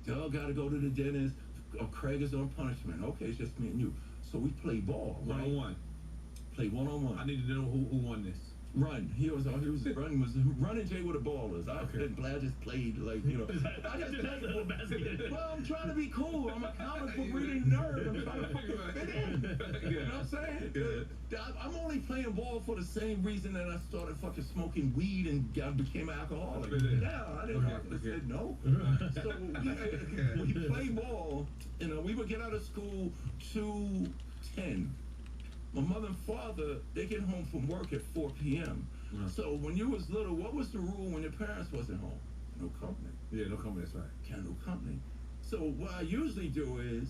Doug got to go to the dentist. Craig is on punishment. Okay, it's just me and you. So we play ball, right? 1-on-1. Play 1-on-1. I need to know who won this. Run. He was running Jay with the ballers. I just played like, you know. I just played. Well, I'm trying to be cool. I'm a comic book reading nerd. I'm trying to fucking fit in. You know what I'm saying? I'm only playing ball for the same reason that I started fucking smoking weed and became an alcoholic. Yeah, I didn't have to say no. So we play ball. You know, we would get out of school 2:10. My mother and father, they get home from work at 4 p.m. So when you was little, what was the rule when your parents wasn't home? No company. Yeah, no company, that's right. No company. So what I usually do is,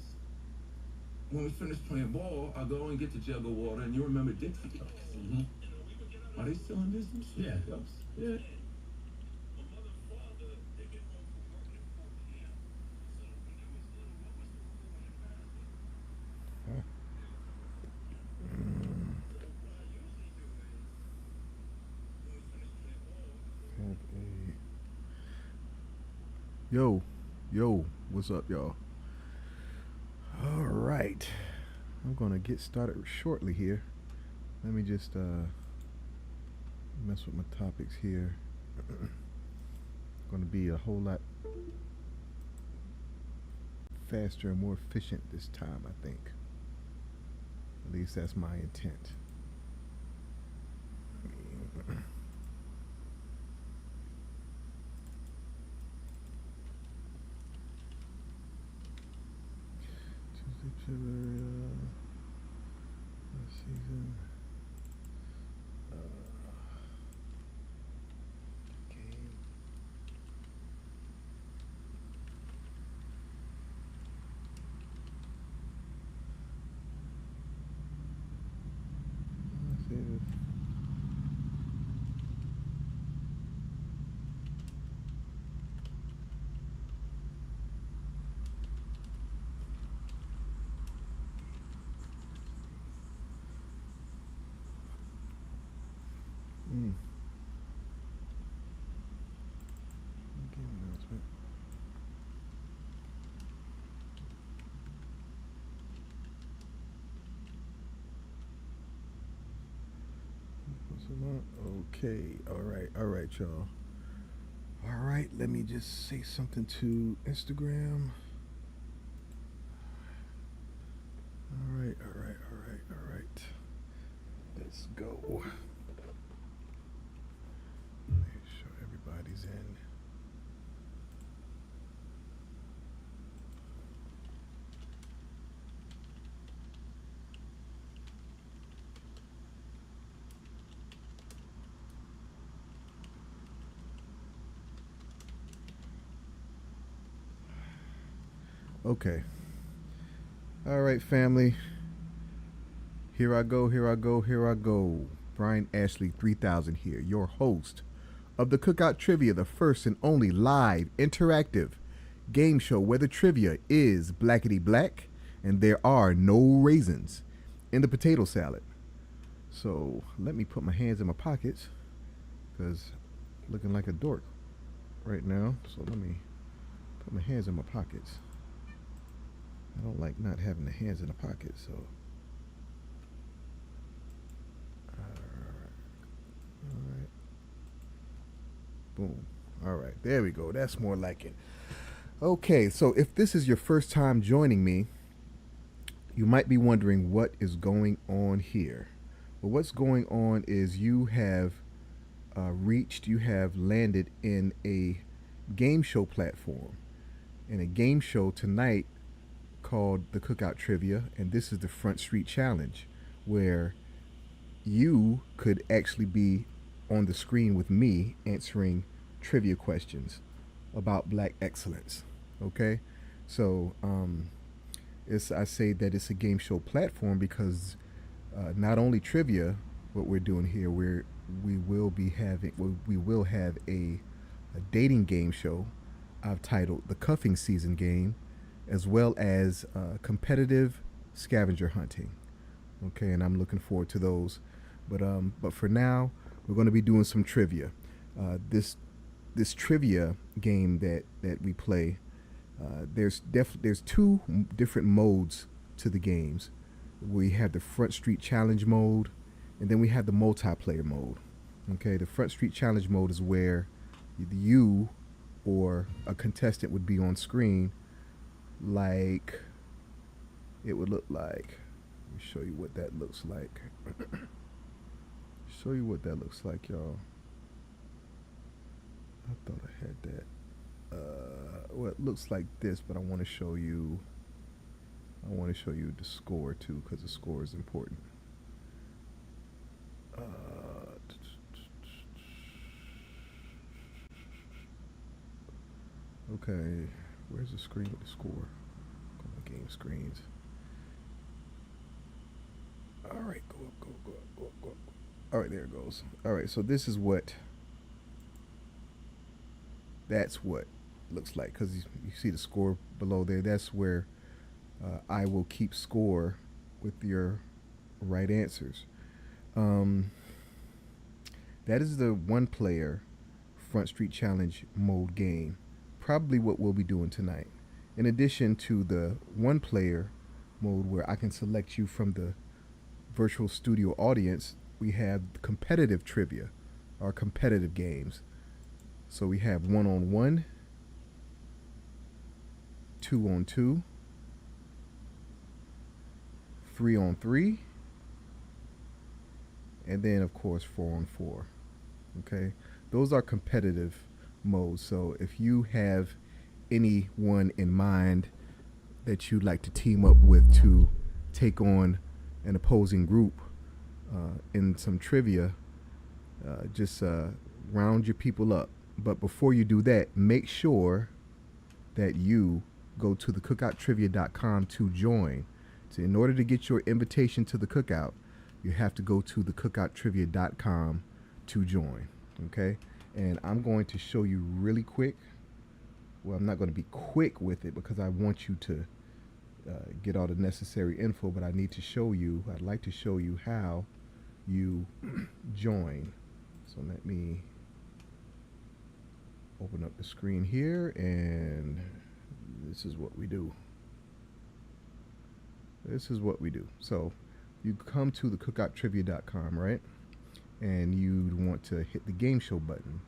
when we finish playing ball, I go and get the jug of water, and you remember Dixie cups. Are they still in business? Yeah. Cups? Yeah. Yo, what's up, y'all? All right, I'm gonna get started shortly here. Let me just mess with my topics here. Gonna be a whole lot faster and more efficient this time, I think. At least that's my intent. Season. Game. Game announcement. Okay, all right, y'all. All right, let me just say something to Instagram. All right. Let's go. Make sure everybody's in. Okay. All right, family. Here I go. Brian Ashley 3000 here, your host of the Cookout Trivia, the first and only live, interactive game show where the trivia is blackety black and there are no raisins in the potato salad. So let me put my hands in my pockets because looking like a dork right now. So let me put my hands in my pockets. I don't like not having the hands in the pocket, so. All right. Boom. All right, there we go. That's more like it. Okay, so if this is your first time joining me, you might be wondering what is going on here. Well, what's going on is you have landed in a game show platform, in a game show tonight called the Cookout Trivia, and this is the Front Street Challenge, where you could actually be on the screen with me answering trivia questions about black excellence. Okay, so I say that it's a game show platform because not only trivia, what we're doing here, we will have a dating game show I've titled the Cuffing Season Game, as well as competitive scavenger hunting. Okay, and I'm looking forward to those. But for now, we're going to be doing some trivia. This trivia game that we play There's two different modes to the games. We have the Front Street Challenge mode, and then we have the multiplayer mode. Okay, the Front Street Challenge mode is where you or a contestant would be on screen, like it would look like. Let me show you what that looks like. Show you what that looks like, y'all. I thought I had that. Well, it looks like this, but I want to show you. I want to show you the score too, because the score is important. Okay, where's the screen with the score? Go on game screens. All right, go up, go up, go up, go up. All right, there it goes. All right, so this is what. That's what looks like, because you see the score below there. That's where I will keep score with your right answers. That is the one player Front Street Challenge mode game. Probably what we'll be doing tonight. In addition to the one player mode where I can select you from the virtual studio audience, we have competitive trivia, or competitive games. So we have 1-on-1, 2-on-2, 3-on-3, and then of course 4-on-4. Okay, those are competitive modes. So if you have anyone in mind that you'd like to team up with to take on an opposing group in some trivia, just round your people up. But before you do that, make sure that you go to the cookouttrivia.com to join. So in order to get your invitation to the cookout, you have to go to the cookouttrivia.com to join. Okay? And I'm going to show you really quick. Well, I'm not going to be quick with it because I want you to get all the necessary info, but I need to show you, I'd like to show you how you join. So let me open up the screen here, and this is what we do. This is what we do. So you come to the cookouttrivia.com, right? And you want to hit the game show button.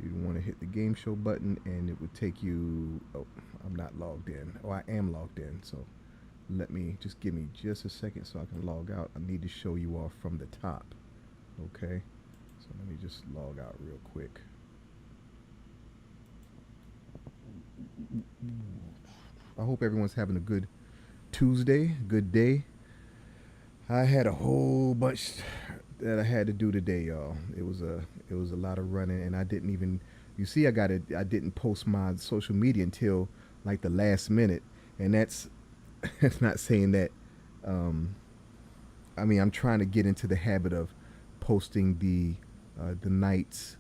You want to hit the game show button, and it would take you. Oh, I'm not logged in. Oh, I am logged in. So let me just give me just a second so I can log out. I need to show you all from the top. Okay. So let me just log out real quick. I hope everyone's having a good Tuesday, good day. I had a whole bunch that I had to do today, y'all. It was a lot of running, and I didn't even. You see, I didn't post my social media until like the last minute, and that's not saying that. I mean, I'm trying to get into the habit of posting the night's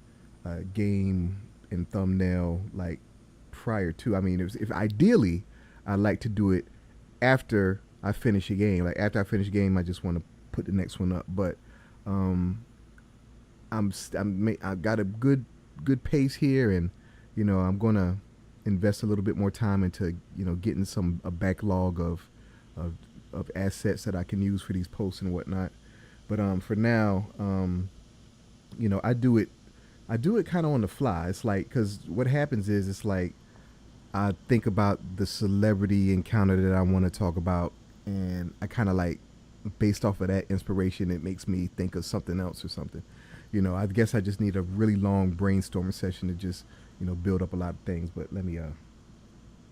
game and thumbnail like prior to. I mean, if ideally, I like to do it after I finish a game. Like after I finish a game, I just want to put the next one up. But I got a good pace here, and I'm gonna invest a little bit more time into getting a backlog of assets that I can use for these posts and whatnot. But for now, I do it kind of on the fly. It's like, because what happens is, it's like I think about the celebrity encounter that I want to talk about, and I kind of like, based off of that inspiration, it makes me think of something else or something. I guess I just need a really long brainstorming session to just build up a lot of things. But let me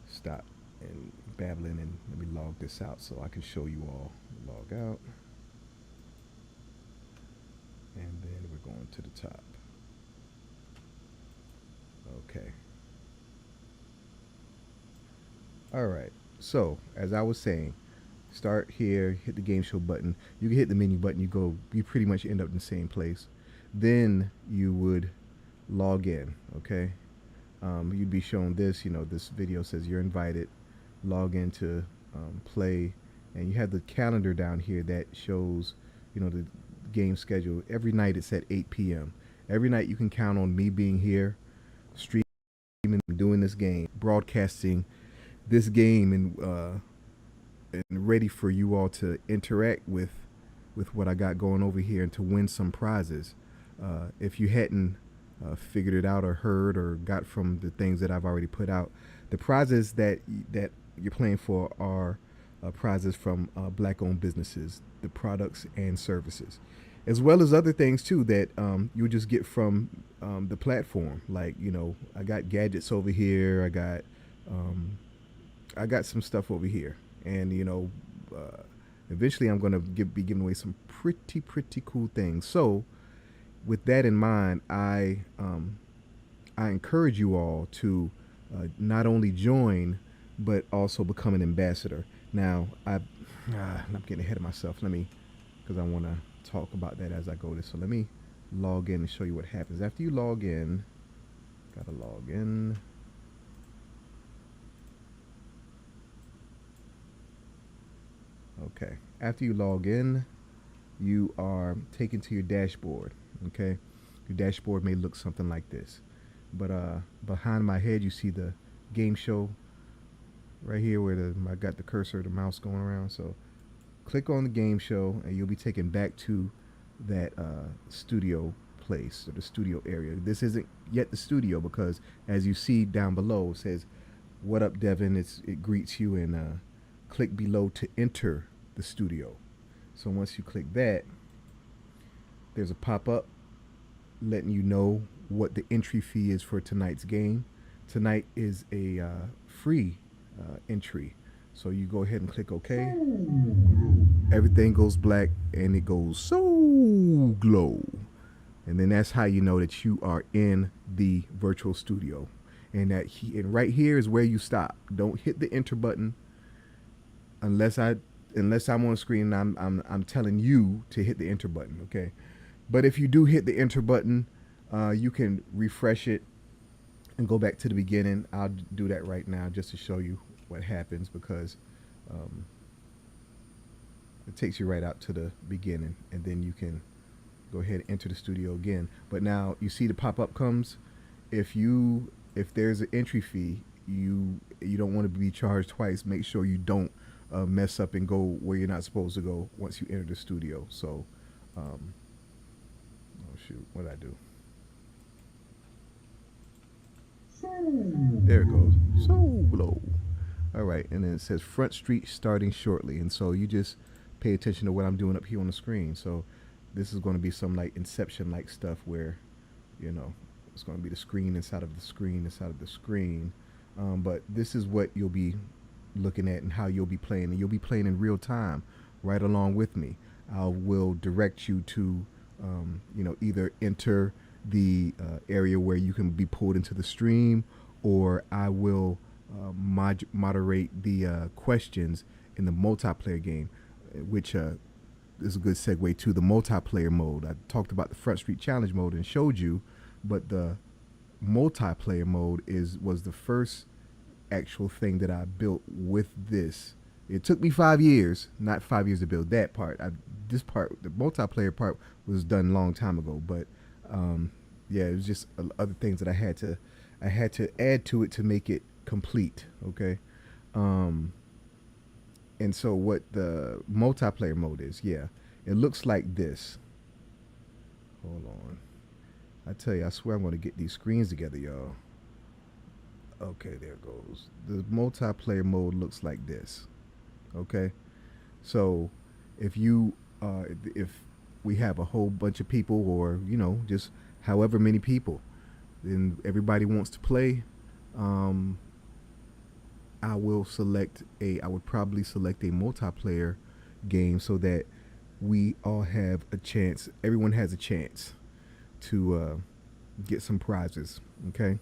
stop and babbling, and let me log this out so I can show you all. Log out, and then we're going to the top. Okay. All right. So as I was saying, start here, hit the game show button. You can hit the menu button. You pretty much end up in the same place. Then you would log in. Okay. You'd be shown this. This video says you're invited. Log in to play, and you have the calendar down here that shows the game schedule. Every night it's at 8 p.m. Every night you can count on me being here, streaming, doing this this game, broadcasting this game, and ready for you all to interact with what I got going over here and to win some prizes. If you hadn't figured it out or heard or got from the things that I've already put out, the prizes that you're playing for are prizes from black-owned businesses, the products and services, as well as other things too that you'll just get from the platform. Like, I got gadgets over here. I got some stuff over here, and eventually I'm going to be giving away some pretty cool things. So with that in mind, I encourage you all to not only join but also become an ambassador. Now I'm getting ahead of myself. Because I want to talk about that as I go this. So let me log in and show you what happens after you log in. Gotta log in. Okay, after you log in, you are taken to your dashboard. Okay, your dashboard may look something like this, but behind my head you see the game show right here where I got the cursor, the mouse going around. So click on the game show and you'll be taken back to that studio place, or the studio area. This isn't yet the studio, because as you see down below it says, "What up, Devin?" It greets you, and click below to enter the studio. So once you click that, there's a pop-up letting you know what the entry fee is for tonight's game. Tonight is a free entry. So you go ahead and click OK. Everything goes black and it goes so glow. And then that's how you know that you are in the virtual studio. And right here is where you stop. Don't hit the enter button unless I'm on the screen and I'm telling you to hit the enter button, okay? But if you do hit the enter button, you can refresh it and go back to the beginning. I'll do that right now just to show you what happens, because it takes you right out to the beginning, and then you can go ahead and enter the studio again. But now you see the pop-up comes. If there's an entry fee, you don't want to be charged twice. Make sure you don't mess up and go where you're not supposed to go once you enter the studio. So oh shoot, what did I do? There it goes. So low. All right, and then it says Front Street starting shortly, and so you just pay attention to what I'm doing up here on the screen. So this is going to be some like Inception like stuff where it's going to be the screen inside of the screen inside of the screen. But this is what you'll be looking at and how you'll be playing, and you'll be playing in real time right along with me. I will direct you to either enter the area where you can be pulled into the stream, or I will moderate the questions in the multiplayer game, which is a good segue to the multiplayer mode. I talked about the Front Street Challenge mode and showed you, but the multiplayer mode was the first actual thing that I built with this. It took me 5 years, not 5 years to build that part. The multiplayer part was done a long time ago, but yeah, it was just other things that I had to add to it to make it complete. Okay. And so what the multiplayer mode is, yeah, it looks like this. Hold on. I tell you, I swear I'm going to get these screens together, y'all. Okay, there it goes. The multiplayer mode looks like this. Okay. So if we have a whole bunch of people, or, just however many people, then everybody wants to play, I would probably select a multiplayer game so that we all have a chance. Everyone has a chance to get some prizes. Okay.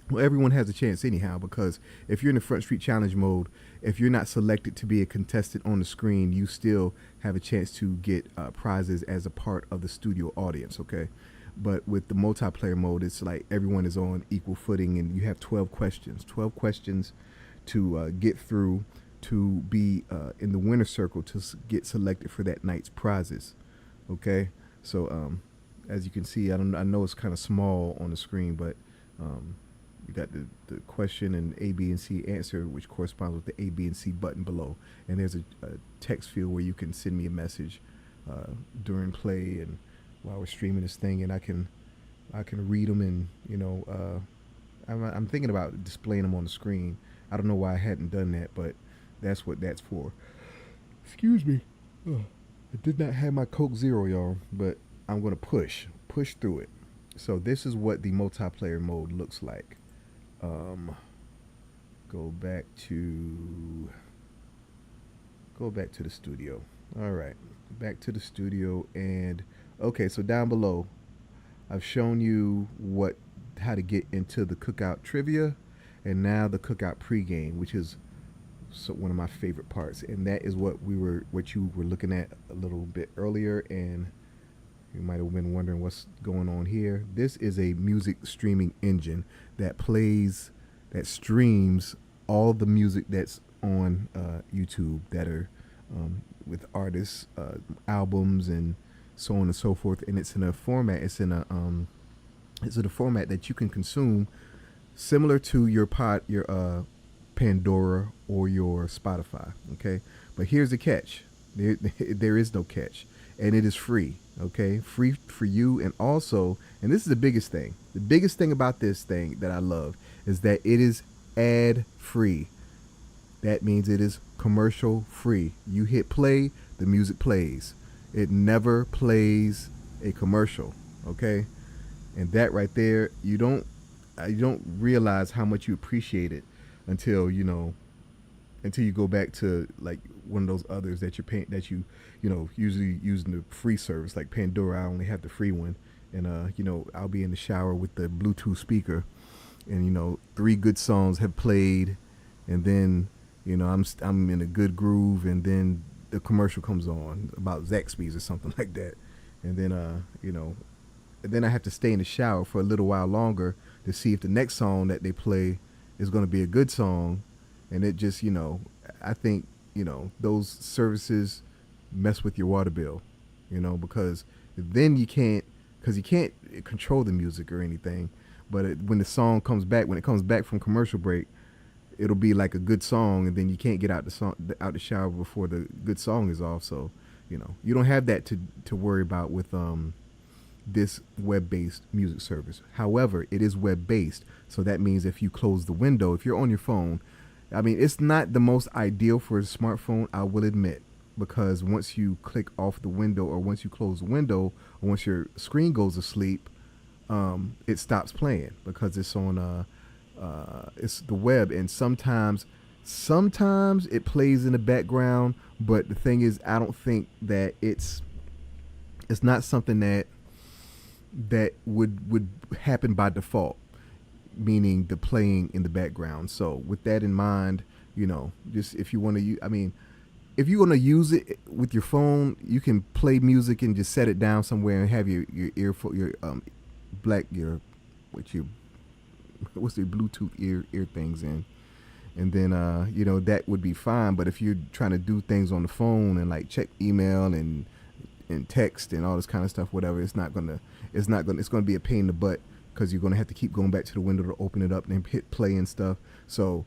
Well, everyone has a chance anyhow, because if you're in the Front Street Challenge mode, if you're not selected to be a contestant on the screen, you still have a chance to get prizes as a part of the studio audience. Okay. But with the multiplayer mode, it's like everyone is on equal footing, and you have 12 questions to get through to be in the winner circle to get selected for that night's prizes. Okay. So as you can see, I know it's kind of small on the screen, but You got the question and A, B, and C answer, which corresponds with the A, B, and C button below. And there's a text field where you can send me a message during play and while we're streaming this thing, and I can read them, and I'm thinking about displaying them on the screen. I don't know why I hadn't done that, but that's what that's for. Excuse me. Ugh. I did not have my Coke Zero, y'all, but I'm going to push through it. So this is what the multiplayer mode looks like. Go back to the studio. All right, back to the studio, and okay, so down below, I've shown you how to get into the cookout trivia, and now the cookout pregame, which is one of my favorite parts, and that is what you were looking at a little bit earlier, and you might have been wondering what's going on here. This is a music streaming engine that streams all the music that's on YouTube that are with artists, albums, and so on and so forth. And it's in a format. It's in a format that you can consume, similar to your Pandora or your Spotify. Okay, but here's the catch. There is no catch, and it is free. Okay, free for you, and also, and this is the biggest thing. The biggest thing about this thing that I love is that it is ad free. That means it is commercial free. You hit play, the music plays. It never plays a commercial. Okay, and that right there, you don't realize how much you appreciate it until you go back to like one of those others that you're paying, that you usually using the free service like Pandora. I only have the free one, and I'll be in the shower with the Bluetooth speaker, and 3 good songs have played, and then I'm in a good groove, and then the commercial comes on about Zaxby's or something like that, and then and then I have to stay in the shower for a little while longer to see if the next song that they play is going to be a good song. And it just, I think, those services mess with your water bill, because then you can't control the music or anything. But when it comes back from commercial break, it'll be like a good song, and then you can't get out the shower before the good song is off. So, you don't have that to worry about with this web-based music service. However, it is web-based, so that means if you close the window, if you're on your phone, I mean, it's not the most ideal for a smartphone, I will admit, because once you click off the window, or once you close the window, or once your screen goes asleep, it stops playing because it's on it's the web, and sometimes it plays in the background. But the thing is, I don't think that it's not something that would happen by default, meaning the playing in the background. So with that in mind, just if you want to if you want to use it with your phone, you can play music and just set it down somewhere and have your what's the Bluetooth ear things in, and then that would be fine. But if you're trying to do things on the phone and like check email and text and all this kind of stuff, whatever, it's going to be a pain in the butt, because you're going to have to keep going back to the window to open it up and then hit play and stuff. So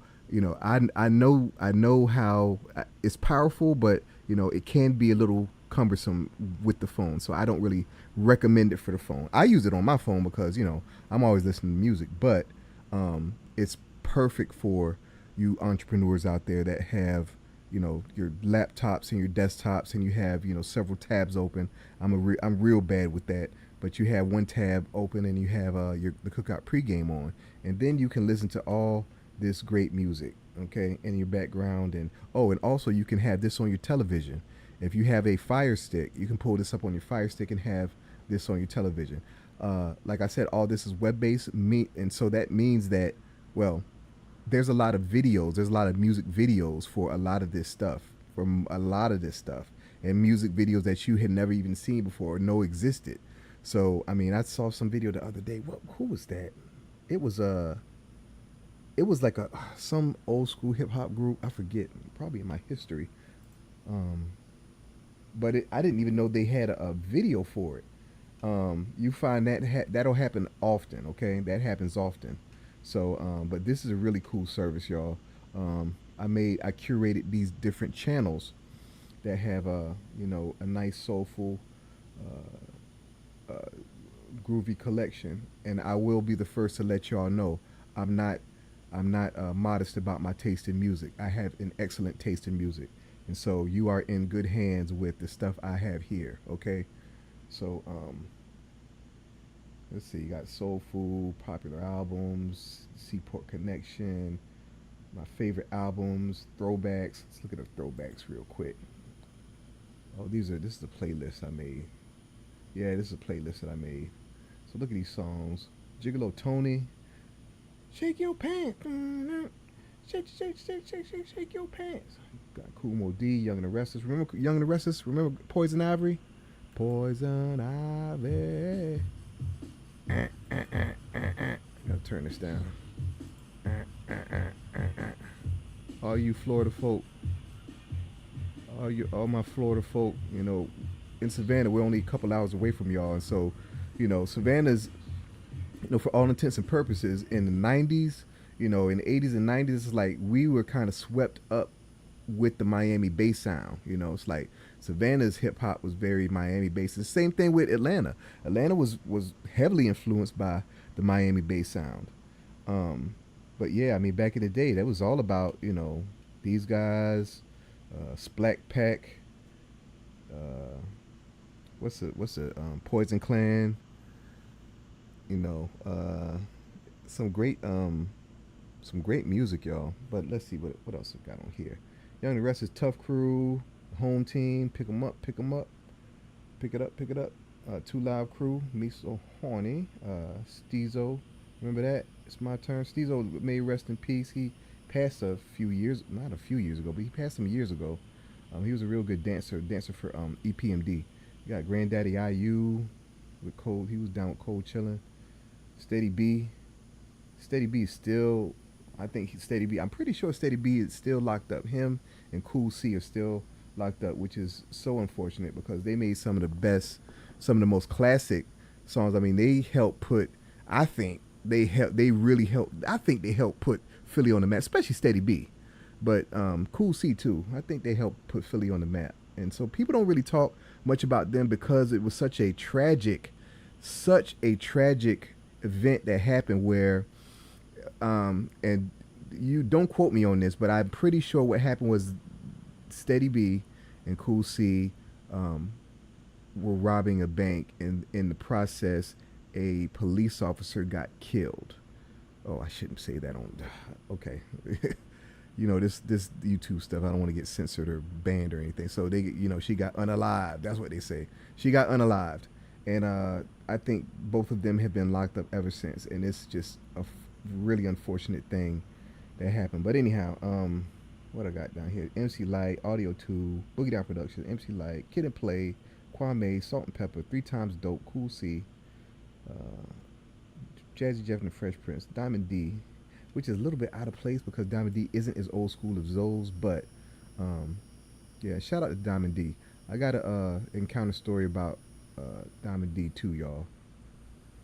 I know how it's powerful, but it can be a little cumbersome with the phone. So I don't really recommend it for the phone. I use it on my phone because I'm always listening to music, but it's perfect for you entrepreneurs out there that have your laptops and your desktops, and you have several tabs open. I'm real bad with that, but you have one tab open, and you have the cookout pregame on, and then you can listen to all this great music, okay, in your background. And also you can have this on your television. If you have a Fire Stick, you can pull this up on your Fire Stick and have this on your television. Like I said, all this is web-based, and so that means that, well, there's a lot of videos. There's a lot of music videos for a lot of this stuff, and music videos that you had never even seen before or know existed. So, I saw some video the other day. Who was that? It was like some old school hip hop group. I forget, probably in my history. But I didn't even know they had a video for it. You find that'll happen often. Okay, that happens often. So, but this is a really cool service, y'all. I curated these different channels that have a nice soulful groovy collection, and I will be the first to let y'all know I'm not modest about my taste in music. I have an excellent taste in music, and so you are in good hands with the stuff I have here. Okay, so let's see. You got soul food, popular albums, Seaport Connection, my favorite albums, throwbacks. Let's look at the throwbacks real quick. Oh, this is a playlist I made. Yeah, this is a playlist that I made. So look at these songs. Gigolo Tony, shake your pants. Shake, shake, shake, shake, shake, shake your pants. Got Cool Mo D, Young and the Restless. Remember Young and the Restless? Remember Poison Ivory? Poison Ivy. Gotta turn this down. All you Florida folk, all my Florida folk, in Savannah, we're only a couple hours away from y'all, and so, Savannah's, for all intents and purposes, in the '90s, in the '80s and '90s, it's like we were kind of swept up with the Miami bass sound. It's like Savannah's hip hop was very Miami based. The same thing with Atlanta. Atlanta was heavily influenced by the Miami bass sound. But yeah, I mean, back in the day, that was all about these guys, Splack Pack, what's the Poison Clan, some great music, y'all. But let's see what else we got on here. Young and the Rest is Tough Crew, Home Team, Pick 'em Up, Pick 'em Up, Pick It Up, Pick It Up. Two Live Crew, Me So Horny, Steezo, remember that? It's My Turn. Steezo, may rest in peace. He passed not a few years ago, but he passed some years ago. He was a real good dancer for EPMD. You got Granddaddy IU with Cold. He was down with Cold Chillin'. Steady B. Steady B is still, Steady B. I'm pretty sure Steady B is still locked up. Him and Cool C are still locked up, which is so unfortunate because they made some of the most classic songs. I mean, they helped put. I think they really helped. I think they helped put Philly on the map, especially Steady B. But Cool C too. I think they helped put Philly on the map. And so people don't really talk much about them because it was such a tragic event that happened where, and you don't quote me on this, but I'm pretty sure what happened was Steady B and Cool C were robbing a bank, and in the process, a police officer got killed. Oh, I shouldn't say that on. Okay. This YouTube stuff, I don't want to get censored or banned or anything. So she got unalived. That's what they say. She got unalived, and I think both of them have been locked up ever since. And it's just a really unfortunate thing that happened. But anyhow, what I got down here: MC Light, Audio 2, Boogie Down Productions, MC Light, Kid and Play, Kwame, Salt and Pepper, 3 Times Dope, Cool C, Jazzy Jeff and the Fresh Prince, Diamond D, which is a little bit out of place because Diamond D isn't as old school as Zoes, but yeah, shout out to Diamond D. I got a encounter story about Diamond D too, y'all.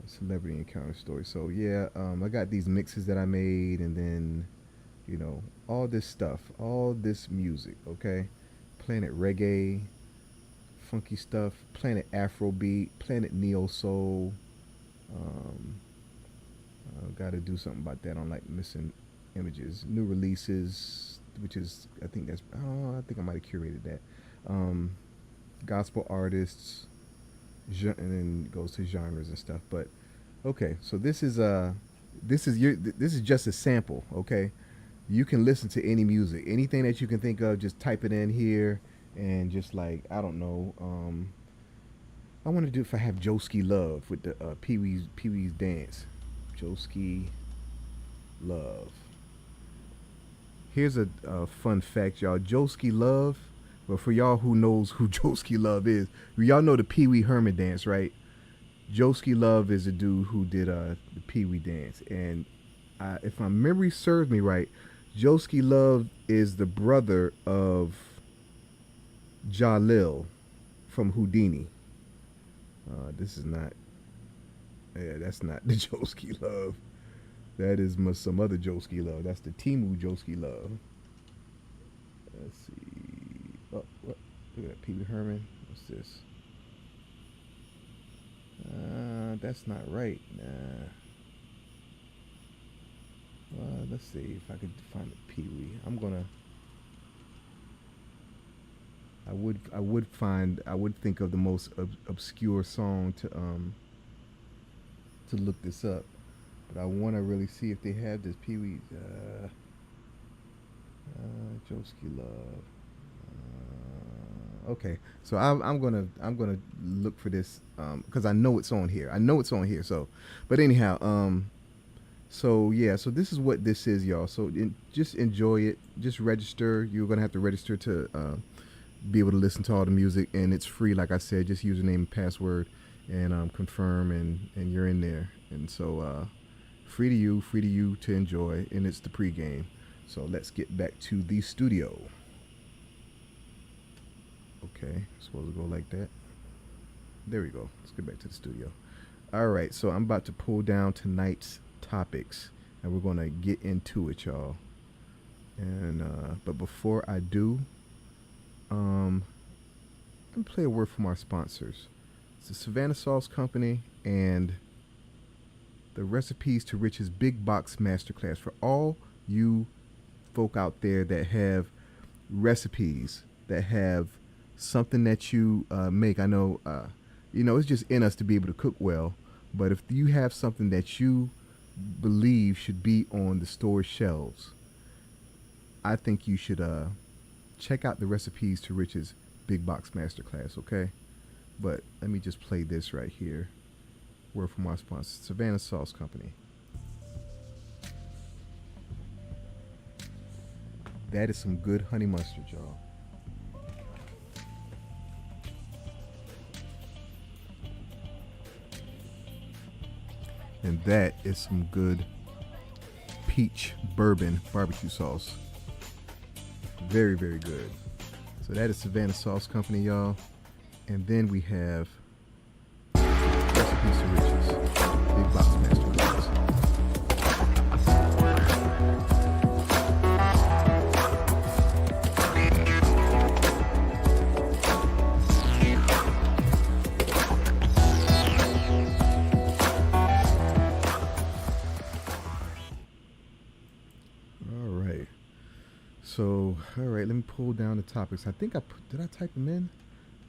A celebrity encounter story. So yeah, I got these mixes that I made, and then all this stuff, all this music, okay? Planet Reggae, funky stuff, Planet Afrobeat, Planet Neo Soul. Got to do something about that on like missing images, new releases, which is I think I might have curated that. Gospel artists, and then goes to genres and stuff. But okay, so this is just a sample. Okay, you can listen to any music, anything that you can think of. Just type it in here, and just like I don't know. I want to do if I have Joeski Love with the Pee Wee's Dance. Joeski Love. Here's a fun fact, y'all. Joeski Love, well, for y'all who knows who Joeski Love is, y'all know the Pee Wee Herman dance, right? Joeski Love is a dude who did the Pee Wee dance. And if my memory serves me right, Joeski Love is the brother of Jalil from Houdini. This is not. Yeah, that's not the Joeski Love. That is some other Joski love. That's the Timu Joski love. Let's see. Oh, what? Look at that, Pee Wee Herman. What's this? That's not right. Nah. Let's see if I could find a Pee Wee. I would think of the most obscure song to look this up, but I want to really see if they have this Pee Wee. Joski Love. Okay, so I'm gonna look for this because I know it's on here. I know it's on here. So, but anyhow, so yeah, so this is what this is, y'all. So just enjoy it. Just register. You're gonna have to register to be able to listen to all the music, and it's free. Like I said, just username and password, and confirm, and you're in there. And so free to you to enjoy, and it's the pregame. So let's get back to the studio. Okay, supposed to go like that. There we go. Let's get back to the studio. All right, so I'm about to pull down tonight's topics, and we're gonna get into it, y'all. And but before I do, let me play a word from our sponsors. It's the Savannah Sauce Company and the Recipes to Riches Big Box Masterclass for all you folk out there that have recipes, that have something that you make. I know, it's just in us to be able to cook well. But if you have something that you believe should be on the store shelves, I think you should check out the Recipes to Riches Big Box Masterclass, okay? But let me just play this right here. Word from our sponsor, Savannah Sauce Company. That is some good honey mustard, y'all. And that is some good peach bourbon barbecue sauce. Very, very good. So that is Savannah Sauce Company, y'all. And then we have Recipes to Riches Big Box Masterclass. So, all right, let me pull down the topics. I think did I type them in?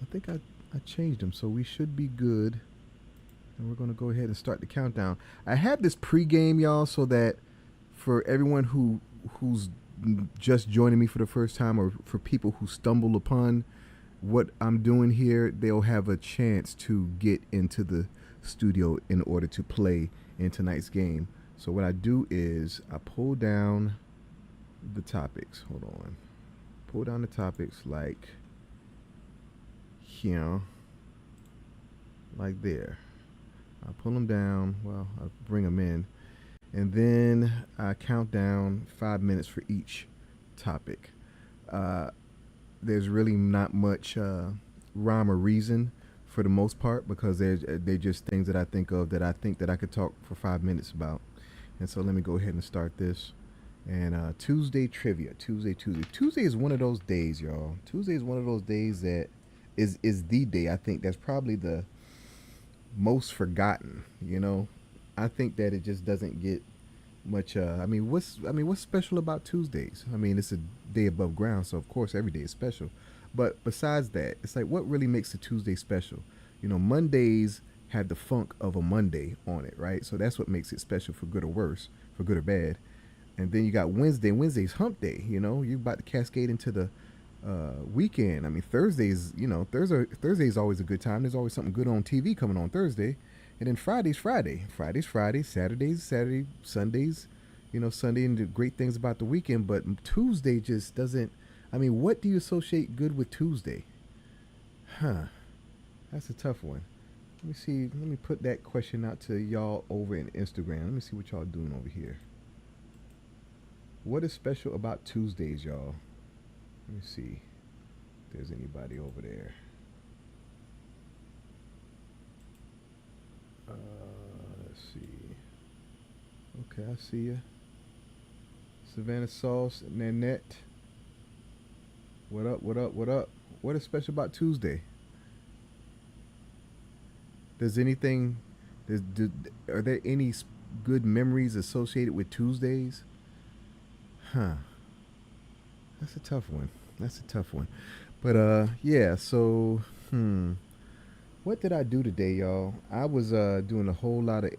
I think I changed them, so we should be good. And we're going to go ahead and start the countdown. I have this pregame, y'all, so that for everyone who's just joining me for the first time, or for people who stumble upon what I'm doing here, they'll have a chance to get into the studio in order to play in tonight's game. So what I do is I pull down the topics. Hold on. Pull down the topics like here, like there. I pull them down. Well, I bring them in, and then I count down 5 minutes for each topic. There's really not much rhyme or reason for the most part, because they're just things that I think of that I could talk for 5 minutes about. And so let me go ahead and start this. And Tuesday trivia. Tuesday is one of those days, y'all. Tuesday is one of those days that is the day, I think, that's probably the most forgotten. I think that it just doesn't get much. What's special about Tuesdays? I mean, it's a day above ground, so of course every day is special. But besides that, it's like, what really makes a Tuesday special? Mondays have the funk of a Monday on it, right? So that's what makes it special, for good or worse, for good or bad. And then you got Wednesday. Wednesday's hump day. You're about to cascade into the weekend. I mean, Thursday's always a good time. There's always something good on TV coming on Thursday. And then Friday's Friday. Saturday's Saturday. Sunday's, Sunday, and the great things about the weekend. But Tuesday just doesn't. I mean, what do you associate good with Tuesday? That's a tough one. Let me see. Let me put that question out to y'all over in Instagram. Let me see what y'all doing over here. What is special about Tuesdays, y'all? Let me see if there's anybody over there. Let's see. Okay, I see you. Savannah Sauce, Nanette. What up, what up, what up? What is special about Tuesday? Does anything, are there any good memories associated with Tuesdays? Huh. That's a tough one. That's a tough one. But yeah, so what did I do today, y'all? I was doing a whole lot of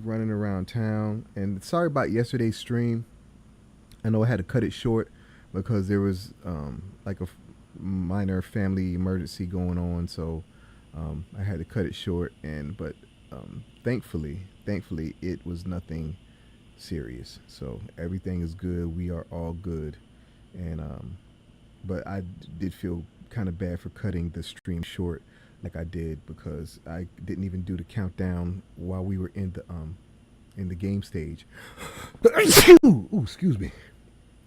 running around town, and sorry about yesterday's stream. I know I had to cut it short because there was like a minor family emergency going on, so I had to cut it short. But thankfully, it was nothing serious. So everything is good. We are all good, and but I did feel kind of bad for cutting the stream short like I did because I didn't even do the countdown while we were in the game stage. Ooh, excuse me.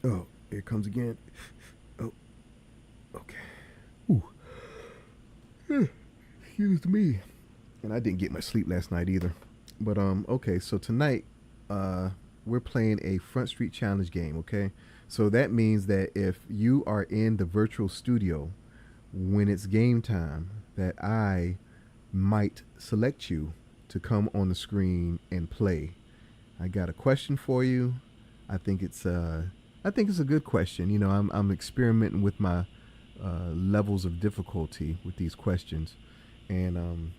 Oh, here it comes again. Oh, okay. Ooh. Excuse me. And I didn't get much sleep last night either. But okay, so tonight we're playing a Front Street Challenge game, okay? So that means that if you are in the virtual studio when it's game time, that I might select you to come on the screen and play. I got a question for you. I think it's a good question. You know, I'm experimenting with my levels of difficulty with these questions, and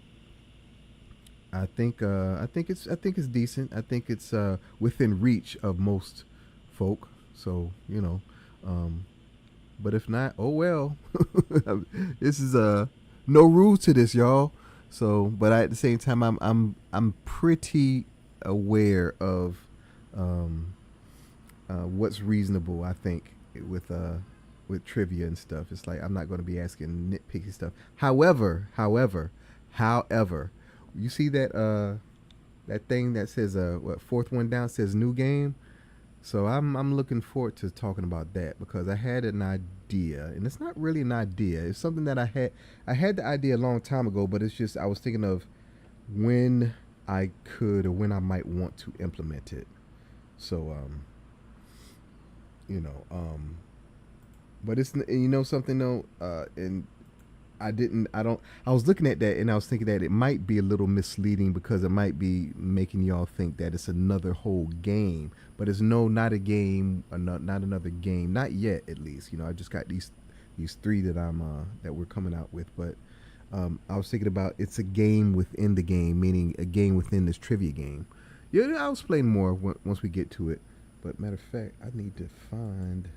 I think it's decent. I think it's within reach of most folk. So you know, but if not, oh well. This is no rules to this, y'all. So, but at the same time, I'm pretty aware of what's reasonable. I think with trivia and stuff. It's like I'm not going to be asking nitpicky stuff. However, you see that that thing that says what, fourth one down says new game. So I'm looking forward to talking about that because I had an idea, and it's not really an idea. It's something that I had the idea a long time ago, but it's just I was thinking of when I could or when I might want to implement it. So but it's, you know, something though, and I was looking at that and I was thinking that it might be a little misleading because it might be making y'all think that it's another whole game, but it's not a game, not another game, not yet at least. You know, I just got these three that that we're coming out with, but I was thinking about it's a game within the game, meaning a game within this trivia game. Yeah, I'll explain more once we get to it. But matter of fact, I need to find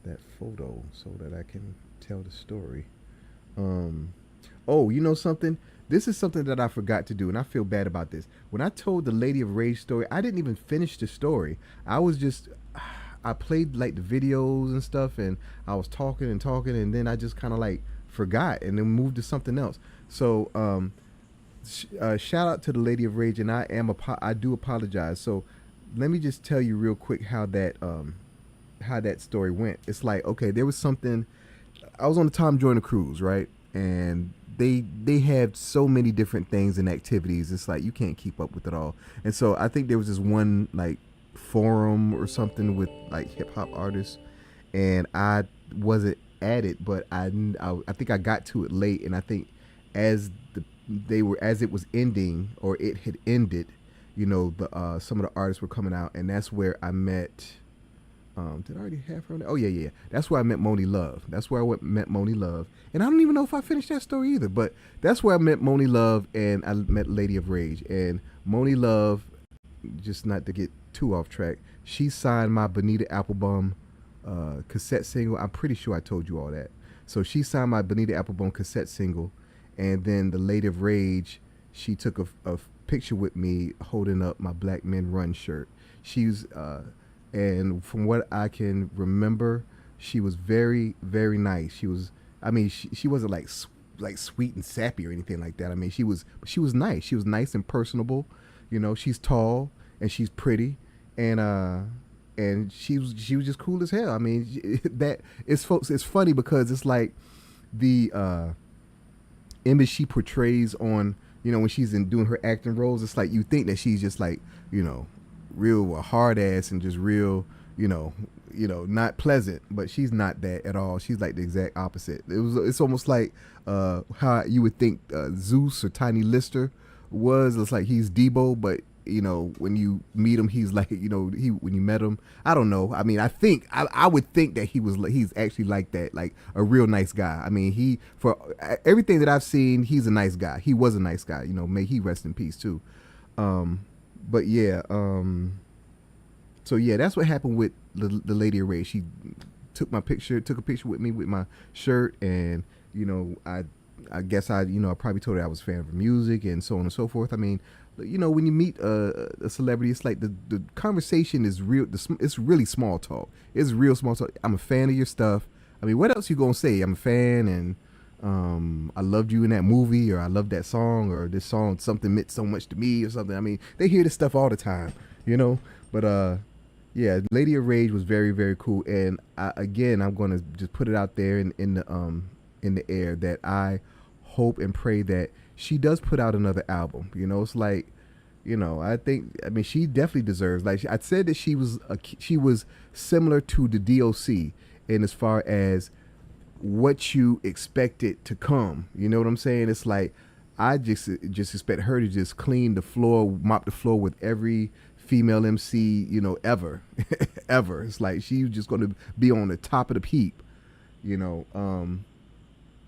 that photo so that I can tell the story. Oh, you know something? This is something that I forgot to do, and I feel bad about this. When I told the Lady of Rage story, I didn't even finish the story. I played like the videos and stuff, and I was talking, and then I just kind of like forgot, and then moved to something else. So, shout out to the Lady of Rage, and I do apologize. So, let me just tell you real quick how that story went. It's like, okay, there was something. I was on the Tom Joyner cruise, right? And they had so many different things and activities. It's like you can't keep up with it all. And so I think there was this one like forum or something with like hip hop artists, and I wasn't at it, but I think I got to it late, and I think as it was ending or it had ended, you know, some of the artists were coming out, and that's where I met. Did I already have her on there? Oh, yeah. That's where I met Moni Love. Met Moni Love. And I don't even know if I finished that story either, but that's where I met Moni Love, and I met Lady of Rage. And Moni Love, just not to get too off track, she signed my Bonita Applebum cassette single. I'm pretty sure I told you all that. So she signed my Bonita Applebum cassette single, and then the Lady of Rage, she took a picture with me holding up my Black Men Run shirt. She's... and from what I can remember, she was very, very nice. She wasn't like sweet and sappy or anything like that. I mean, she was nice. She was nice and personable. You know, she's tall and she's pretty, and she was just cool as hell. I mean, it's funny because it's like the image she portrays on, you know, when she's doing her acting roles. It's like you think that she's just like, you know, real hard ass and just real, not pleasant. But she's not that at all. She's like the exact opposite. It's almost like how you would think Zeus or Tiny Lister was. It's like he's Debo, but when you meet him, he's like, when you met him, I don't know. I mean, I would think that he's actually like that, like a real nice guy. I mean, for everything that I've seen, he's a nice guy. He was a nice guy. May he rest in peace too. But yeah, so yeah, that's what happened with the Lady of Rage. She took a picture with me with my shirt, and I guess I probably told her I was a fan of her music and so on and so forth. I mean, when you meet a celebrity, it's like the conversation is real. It's really small talk. It's real small talk. I'm a fan of your stuff. I mean, what else you gonna say? I'm a fan, and I loved you in that movie, or I love that song, or this song something meant so much to me, or something. I mean, they hear this stuff all the time, But yeah, Lady of Rage was very, very cool. And I'm gonna just put it out there in the air that I hope and pray that she does put out another album. It's like, I mean, she definitely deserves. Like I said, that she was similar to the DOC in as far as what you expected to come. You know what I'm saying? It's like I just expect her to just clean the floor, mop the floor with every female MC, ever, ever. It's like she's just going to be on the top of the heap,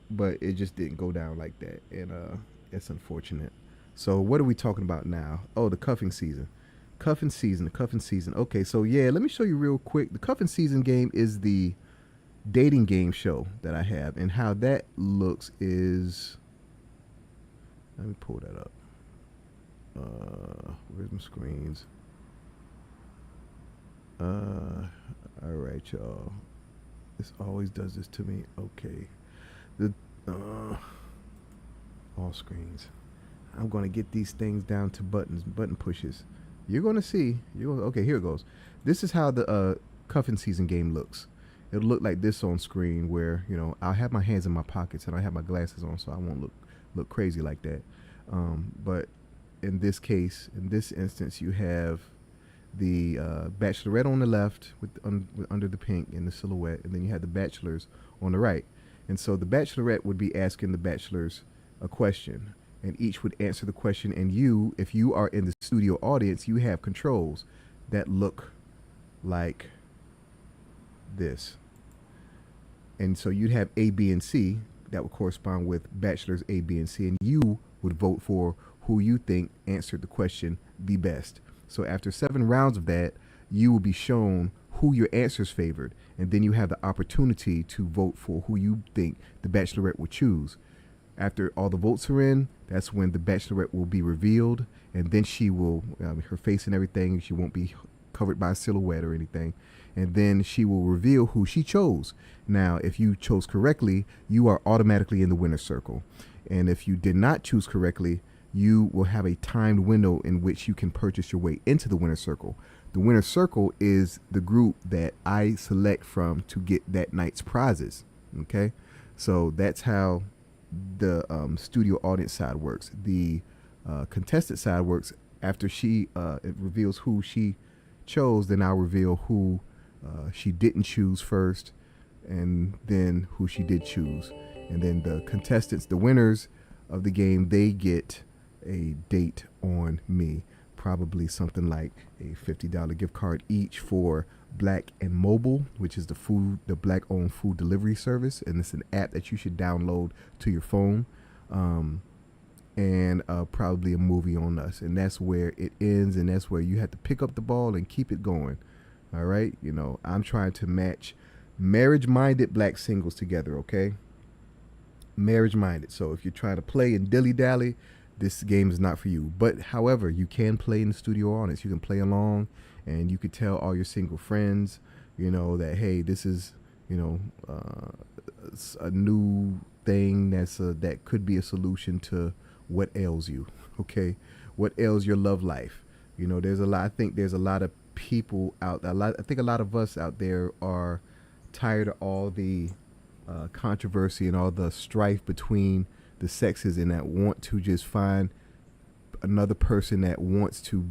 but it just didn't go down like that, and it's unfortunate. So what are we talking about now? Oh, the cuffing season. The cuffing season. Okay, so yeah, let me show you real quick. The cuffing season game is the dating game show that I have, and how that looks is, let me pull that up. Where's my screens? All right, y'all. This always does this to me. Okay. The all screens. I'm gonna get these things down to button pushes. You're gonna see. Okay, here it goes. This is how the cuffing season game looks. It'll look like this on screen, where I'll have my hands in my pockets and I have my glasses on, so I won't look crazy like that. But in this case, in this instance, you have the bachelorette on the left with under the pink in the silhouette, and then you have the bachelors on the right. And so the bachelorette would be asking the bachelors a question, and each would answer the question. And you, if you are in the studio audience, you have controls that look like this. And so you'd have A, B, and C that would correspond with bachelors A, B, and C, and you would vote for who you think answered the question the best. So after 7 rounds of that, you will be shown who your answers favored, and then you have the opportunity to vote for who you think the bachelorette would choose. After all the votes are in, that's when the bachelorette will be revealed, and then she will, her face and everything, she won't be covered by a silhouette or anything, and then she will reveal who she chose. Now, if you chose correctly, you are automatically in the winner's circle, and if you did not choose correctly, you will have a timed window in which you can purchase your way into the winner's circle. The winner's circle is the group that I select from to get that night's prizes. Okay, so that's how the studio audience side works. The contestant side works after she it reveals who she chose, then I'll reveal who she didn't choose first, and then who she did choose. And then the contestants, the winners of the game, they get a date on me, probably something like a $50 gift card each for Black and Mobile, which is the Black-owned food delivery service, and it's an app that you should download to your phone, and probably a movie on us, and that's where it ends, and that's where you have to pick up the ball and keep it going. All right, I'm trying to match marriage-minded black singles together. Okay, marriage-minded. So if you're trying to play and dilly-dally, this game is not for you. But however, you can play in the studio audience. You can play along, and you could tell all your single friends, that hey, this is, a new thing that could be a solution to what ails you. Okay, what ails your love life? There's a lot. I think there's a lot of people out. I think a lot of us out there are tired of all the controversy and all the strife between the sexes, and that want to just find another person that wants to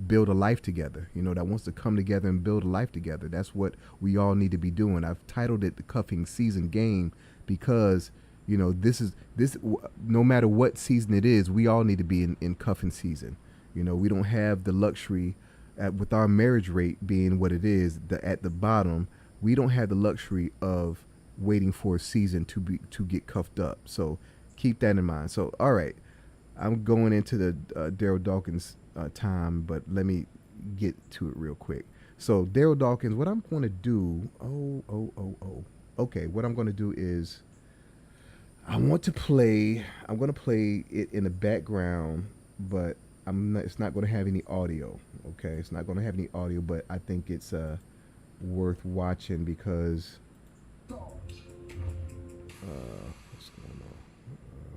build a life together, that wants to come together and build a life together. That's what we all need to be doing. I've titled it the Cuffing Season Game because, no matter what season it is, we all need to be in cuffing season. We don't have the luxury with our marriage rate being what it is, at the bottom, we don't have the luxury of waiting for a season to get cuffed up. So keep that in mind. So, all right, I'm going into the Darryl Dawkins time, but let me get to it real quick. So Darryl Dawkins, what I'm going to do, okay, what I'm going to do is I'm going to play it in the background, but it's not going to have any audio. Okay, it's not going to have any audio, but I think it's worth watching because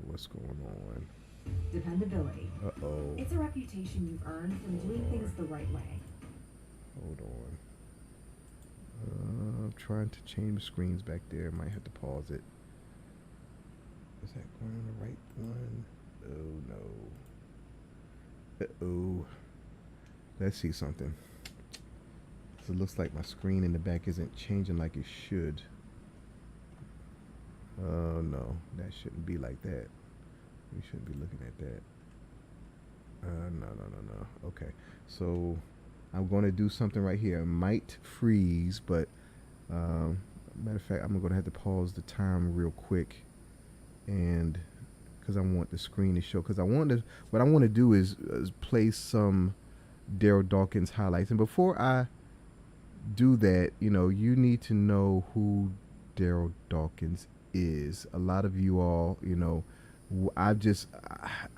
what's going on? Dependability. Uh-oh. It's a reputation you've earned from doing things the right way. Hold on. I'm trying to change the screens back there. Might have to pause it. Is that going on the right one? Oh no. Uh-oh. Let's see something. So it looks like my screen in the back isn't changing like it should. Oh no, that shouldn't be like that. We shouldn't be looking at that. No. Okay, so I'm going to do something right here. It might freeze, but matter of fact, I'm going to have to pause the time real quick, and because I want the screen to show. Because what I want to do is play some Darryl Dawkins highlights. And before I do that, you need to know who Darryl Dawkins is. A lot of you all,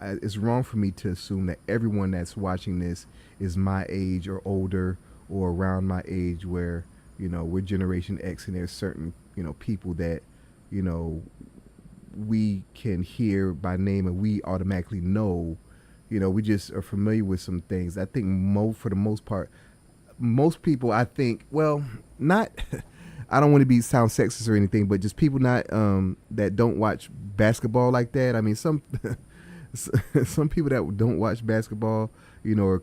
it's wrong for me to assume that everyone that's watching this is my age or older or around my age, where we're Generation X, and there's certain people that we can hear by name and we automatically know. We just are familiar with some things. I think for the most part, most people, I think, well, not I don't want to sound sexist or anything, but just people not that don't watch basketball like that. I mean, some people that don't watch basketball, or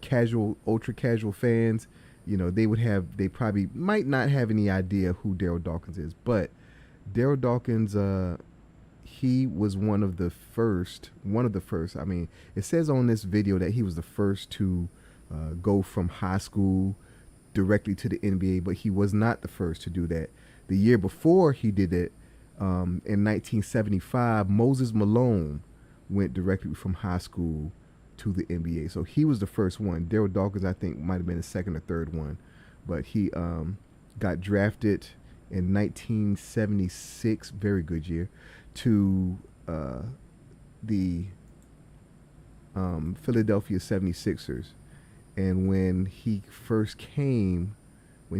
ultra casual fans, they probably might not have any idea who Darryl Dawkins is. But Darryl Dawkins, he was one of the first. I mean, it says on this video that he was the first to go from high school directly to the NBA, but he was not the first to do that. The year before he did it, in 1975, Moses Malone went directly from high school to the NBA. So he was the first one. Darryl Dawkins, I think, might have been the second or third one, but he got drafted in 1976, very good year, to the Philadelphia 76ers. And when he first came, I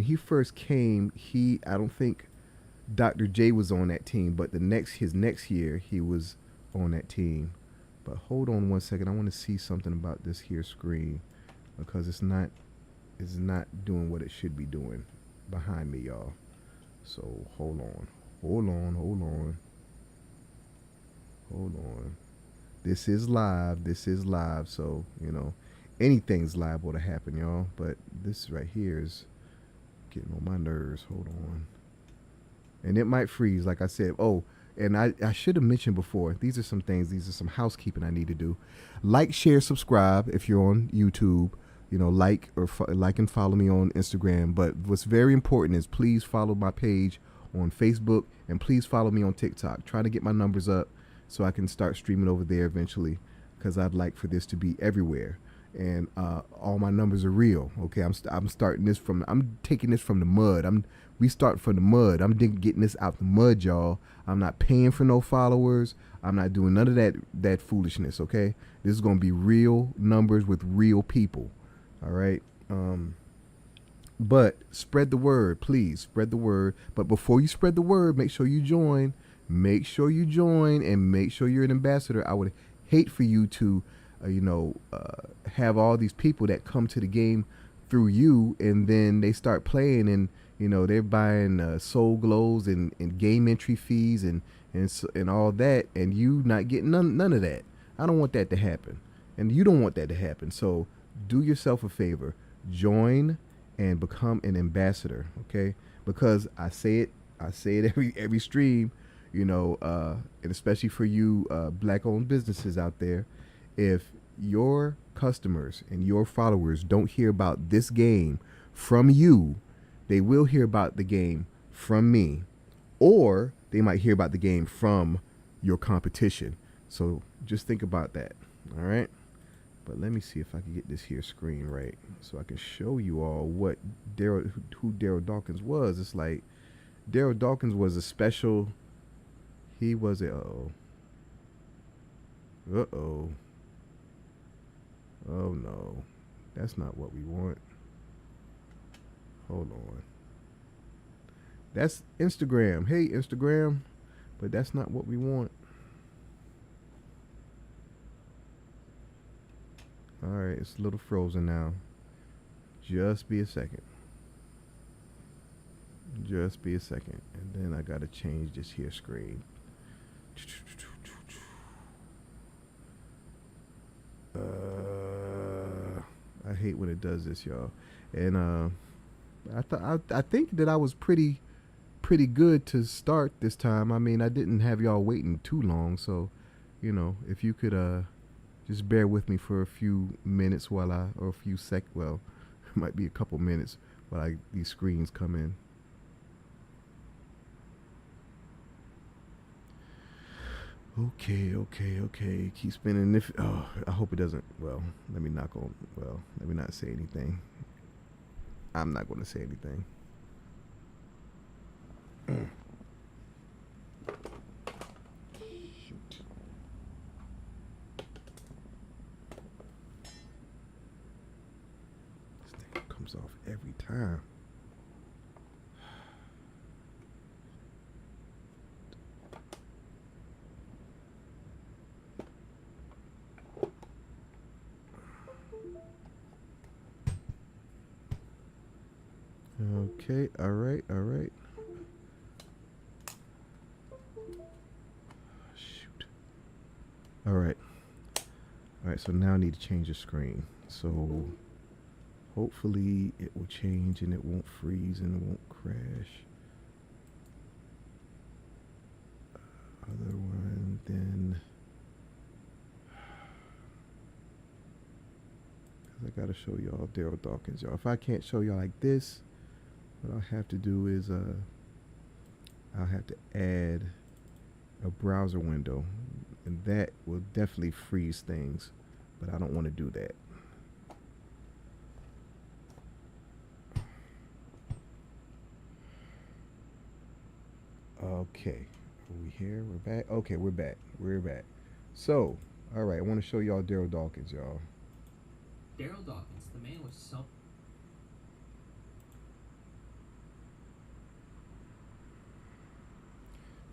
don't think Dr. J was on that team, but his next year he was on that team. But hold on one second, I want to see something about this here screen, because it's not doing what it should be doing behind me, y'all. So hold on. This is live, so anything's liable to happen, y'all. But this right here is getting on my nerves. Hold on. And it might freeze, like I said. Oh, and I should have mentioned before, these are some housekeeping I need to do. Like, share, subscribe if you're on YouTube. Like and follow me on Instagram. But what's very important is please follow my page on Facebook, and please follow me on TikTok. Trying to get my numbers up so I can start streaming over there eventually, because I'd like for this to be everywhere. And all my numbers are real. Okay, I'm taking this from the mud. We start from the mud. I'm getting this out the mud, y'all. I'm not paying for no followers. I'm not doing none of that foolishness. Okay, this is gonna be real numbers with real people. All right. But spread the word, please spread the word. But before you spread the word, make sure you join. And make sure you're an ambassador. I would hate for you to have all these people that come to the game through you, and then they start playing, and they're buying soul glows and game entry fees and all that, and you not getting none of that. I don't want that to happen, and you don't want that to happen. So do yourself a favor, join and become an ambassador, okay? Because I say it every stream, and especially for you black-owned businesses out there, if your customers and your followers don't hear about this game from you, they will hear about the game from me, or they might hear about the game from your competition. So just think about that. All right. But let me see if I can get this here screen right so I can show you all what who Darryl Dawkins was. It's like Darryl Dawkins was a special. He was a uh-oh. Oh no. That's not what we want. Hold on. That's Instagram. Hey, Instagram. But that's not what we want. All right, it's a little frozen now. Just be a second. Just be a second. And then I got to change this here screen. I hate when it does this, y'all. And I think that I was pretty good to start this time. I mean, I didn't have y'all waiting too long, so if you could just bear with me for a few minutes or a few well, it might be a couple minutes while these screens come in. Okay. Keep spinning. I hope it doesn't. Well, let me not say anything. I'm not going to say anything. Shoot. This thing comes off every time. Okay, all right. Shoot. All right, so now I need to change the screen. So hopefully it will change and it won't freeze and it won't crash. Other one, then. I gotta show y'all Darryl Dawkins, y'all. If I can't show y'all like this, what I'll have to do is I'll have to add a browser window, and that will definitely freeze things, but I don't want to do that. Okay, are we here? We're back. Okay, we're back. So, all right, I want to show y'all Darryl Dawkins, y'all. Darryl Dawkins, the man with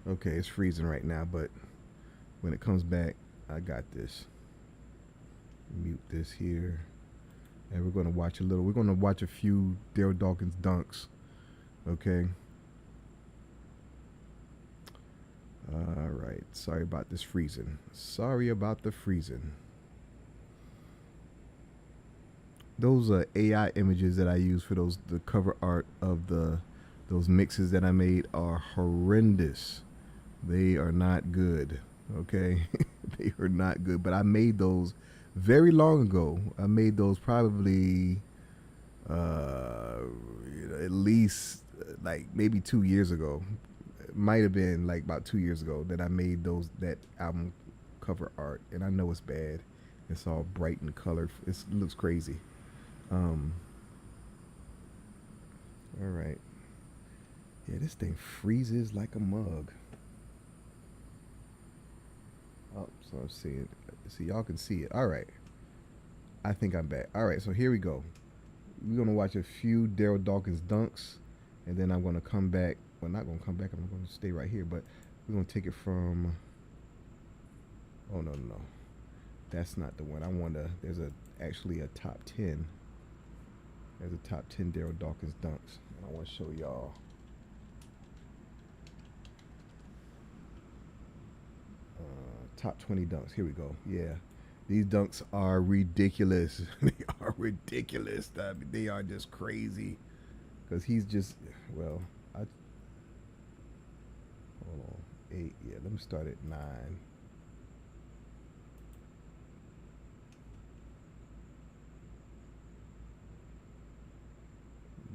Okay, it's freezing right now, but when it comes back, I got this. Mute this here. And we're going to watch a few Darryl Dawkins dunks. Okay. All right. Sorry about this freezing. Sorry about the freezing. Those AI images that I use for the cover art of those mixes that I made are horrendous. They are not good. Okay. They are not good, but I made those very long ago. I made those probably at least like maybe 2 years ago. It might have been like about 2 years ago that I made that album cover art, and I know it's bad. It's all bright and colored. It looks crazy. All right. Yeah, this thing freezes like a mug. Oh, so I'm seeing. See, y'all can see it. All right. I think I'm back. All right, so here we go. We're gonna watch a few Darryl Dawkins dunks, and then I'm gonna come back. Well, not gonna come back. I'm gonna stay right here, but we're gonna take it from. Oh no. That's not the one. I want to. There's actually a top 10. There's a top 10 Darryl Dawkins dunks. And I want to show y'all. Top 20 dunks. Here we go. Yeah. These dunks are ridiculous. They are ridiculous. I mean, they are just crazy. Because he's just, well, hold on. 8, yeah, let me start at 9.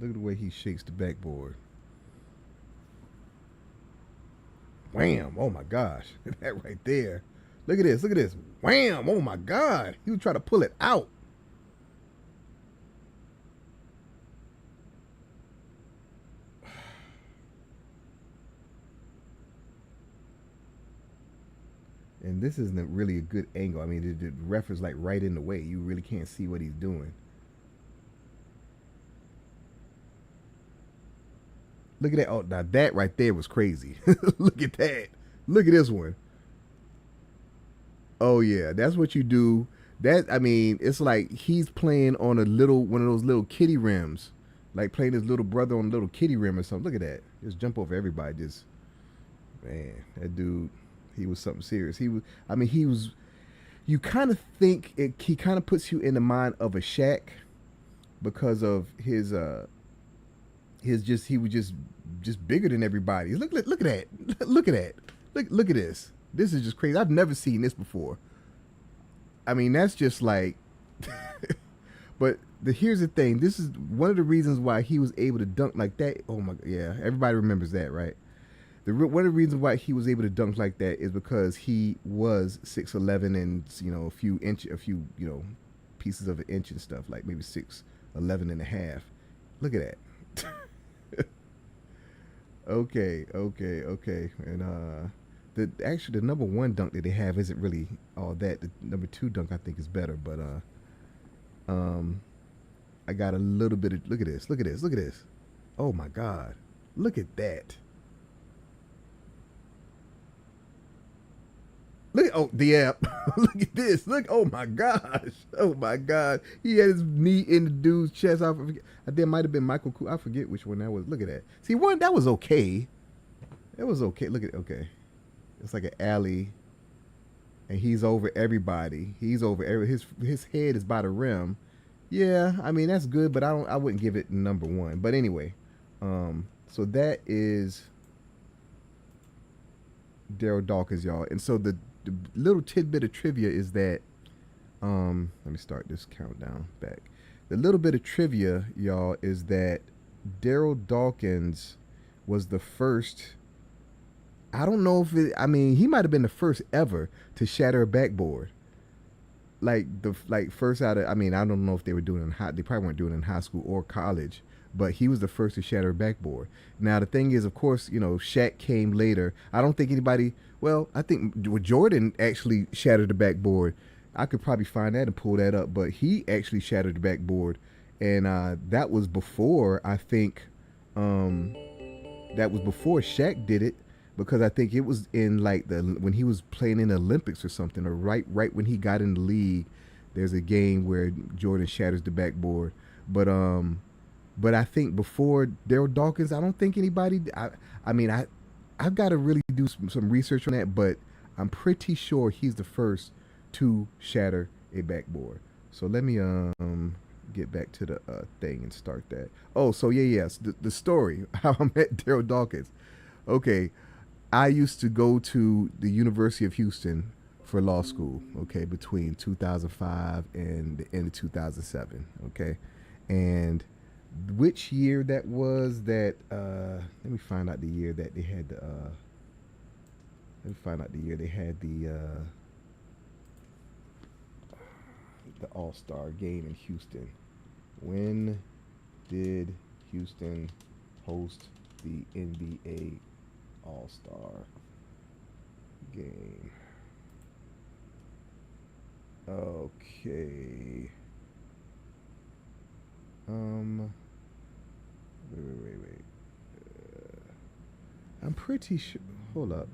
Look at the way he shakes the backboard. Wham! Oh my gosh. That right there. Look at this. Look at this. Wham! Oh my God. He was trying to pull it out. And this isn't really a good angle. I mean, the ref is like right in the way. You really can't see what he's doing. Look at that. Oh, now that right there was crazy. Look at that. Look at this one. Oh yeah, that's what you do. That, I mean, it's like he's playing on one of those little kitty rims, like playing his little brother on a little kitty rim or something. Look at that. Just jump over everybody. Just, man, that dude, he was something serious. He was. I mean, he was. You kind of think he kind of puts you in the mind of a Shaq because of his just, he was just bigger than everybody. Look at that. Look at that. Look at this. This is just crazy. I've never seen this before. I mean, that's just like but here's the thing. This is one of the reasons why he was able to dunk like that. Oh my, yeah, everybody remembers that, right? One of the reasons why he was able to dunk like that is because he was 6'11" and, you know, a few pieces of an inch and stuff, like maybe 6'11" and a half. Look at that. Okay. And the number 1 dunk that they have isn't really all that. The number 2 dunk I think is better, but I got a little bit of, look at this. Oh my God. Look at that. Look, oh, yeah. Look at this. Look, oh my gosh. Oh my God. He had his knee in the dude's chest. I think it might have been Michael Koo. I forget which one that was. Look at that. See, that was okay. It was okay. Look at, okay. It's like an alley, and he's over everybody. He's over his head is by the rim. Yeah, I mean, that's good, but I wouldn't give it number 1. But anyway, so that is Darryl Dawkins, y'all. And so the little tidbit of trivia is that let me start this countdown back. The little bit of trivia, y'all, is that Darryl Dawkins was the first. I don't know if he might have been the first ever to shatter a backboard. First out of, I don't know if they were doing it they probably weren't doing it in high school or college, but he was the first to shatter a backboard. Now the thing is, of course, you know, Shaq came later. I don't think anybody, well, I think Jordan actually shattered the backboard. I could probably find that and pull that up, but he actually shattered the backboard, and that was before, I think, that was before Shaq did it. Because I think it was in like when he was playing in the Olympics or something, or right when he got in the league, there's a game where Jordan shatters the backboard. But I think before Darryl Dawkins, I don't think anybody. I've got to really do some research on that, but I'm pretty sure he's the first to shatter a backboard. So let me get back to the thing and start that. Oh, so yes, the story how I met Darryl Dawkins. Okay. I used to go to the University of Houston for law school, okay, between 2005 and the end of 2007, okay? And which year that was that, let me find out the year that they had the All-Star game in Houston. When did Houston host the NBA All-Star game? Okay. Wait. I'm pretty sure. Hold up.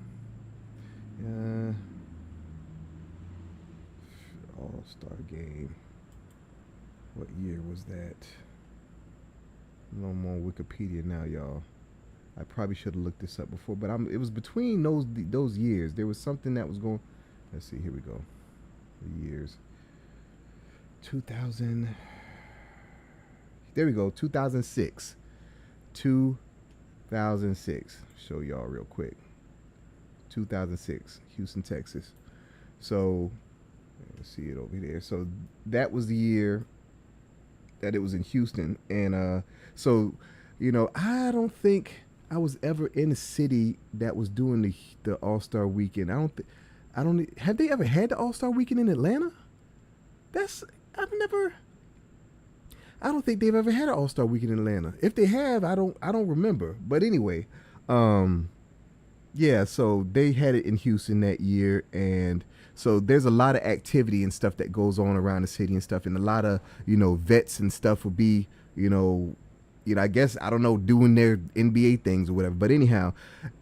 All-Star game. What year was that? I'm on Wikipedia now, y'all. I probably should have looked this up before, but it was between those years. There was something that was going. Let's see. Here we go. The years. 2000. There we go. 2006. 2006. Show y'all real quick. 2006, Houston, Texas. So let's see it over there. So that was the year that it was in Houston, and so I don't think I was ever in a city that was doing the All-Star Weekend. I don't have they ever had the All-Star Weekend in Atlanta? I don't think they've ever had an All-Star Weekend in Atlanta. If they have, I don't remember. But anyway, yeah, so they had it in Houston that year, and so there's a lot of activity and stuff that goes on around the city and stuff, and a lot of vets and stuff will be I guess I don't know doing their NBA things or whatever. But anyhow,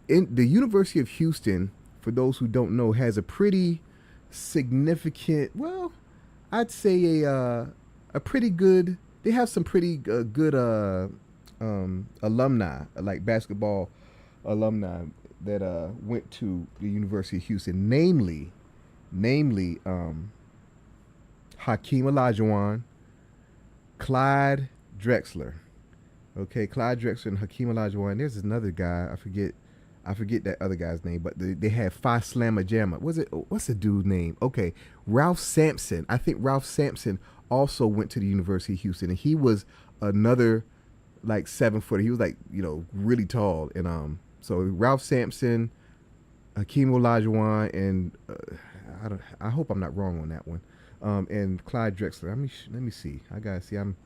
in the University of Houston, for those who don't know, has a pretty significant, well, I'd say a pretty good. They have some pretty good alumni, like basketball alumni that went to the University of Houston, namely Hakeem Olajuwon, Clyde Drexler. Okay, Clyde Drexler and Hakeem Olajuwon. There's another guy, I forget that other guy's name, but they had Phi Slamma Jamma. What's the dude's name? Okay, Ralph Sampson. I think Ralph Sampson also went to the University of Houston, and he was another like 7-footer. He was like really tall, and so Ralph Sampson, Hakeem Olajuwon, and I hope I'm not wrong on that one, and Clyde Drexler. Let me see. I gotta see. I'm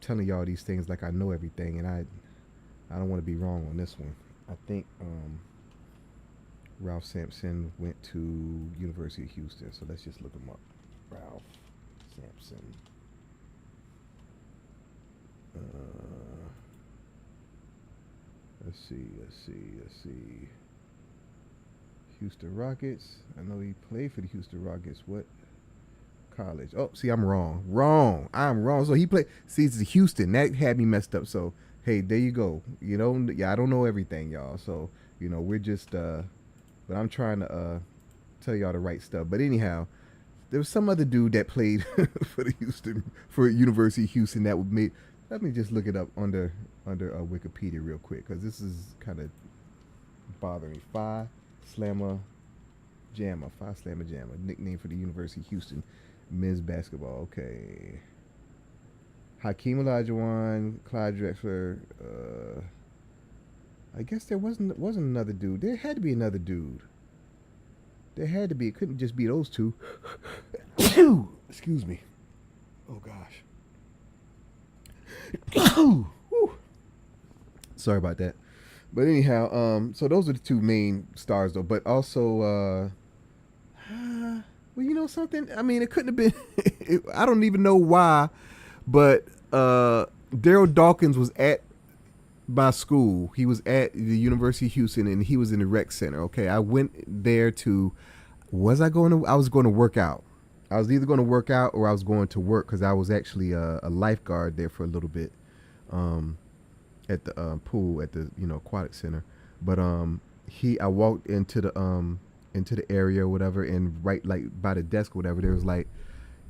telling y'all these things like I know everything, and I don't want to be wrong on this one. I think Ralph Sampson went to University of Houston, so let's just look him up. Ralph Sampson. Let's see. Houston Rockets. I know he played for the Houston Rockets. What college? Oh, see, I'm wrong. I'm wrong. So he played. See, it's Houston. That had me messed up. So hey, there you go. Yeah, I don't know everything, y'all. So we're just. But I'm trying to tell y'all the right stuff. But anyhow, there was some other dude that played for University of Houston that would make. Let me just look it up under Wikipedia real quick, because this is kind of bothering me. Phi Slamma Jamma, nickname for the University of Houston men's basketball. Okay. Hakeem Olajuwon, Clyde Drexler. I guess there wasn't another dude. There had to be another dude. There had to be. It couldn't just be those two. Excuse me. Oh gosh. Sorry about that. But anyhow, so those are the two main stars though. But also, well, something. I mean, it couldn't have been. I don't even know why, but Darryl Dawkins was at my school. He was at the University of Houston, and he was in the rec center. Okay, I went there to. I was going to work out. I was either going to work out or I was going to work, because I was actually a lifeguard there for a little bit, at the pool at the aquatic center. But I walked into the area or whatever, and right like by the desk or whatever, there was like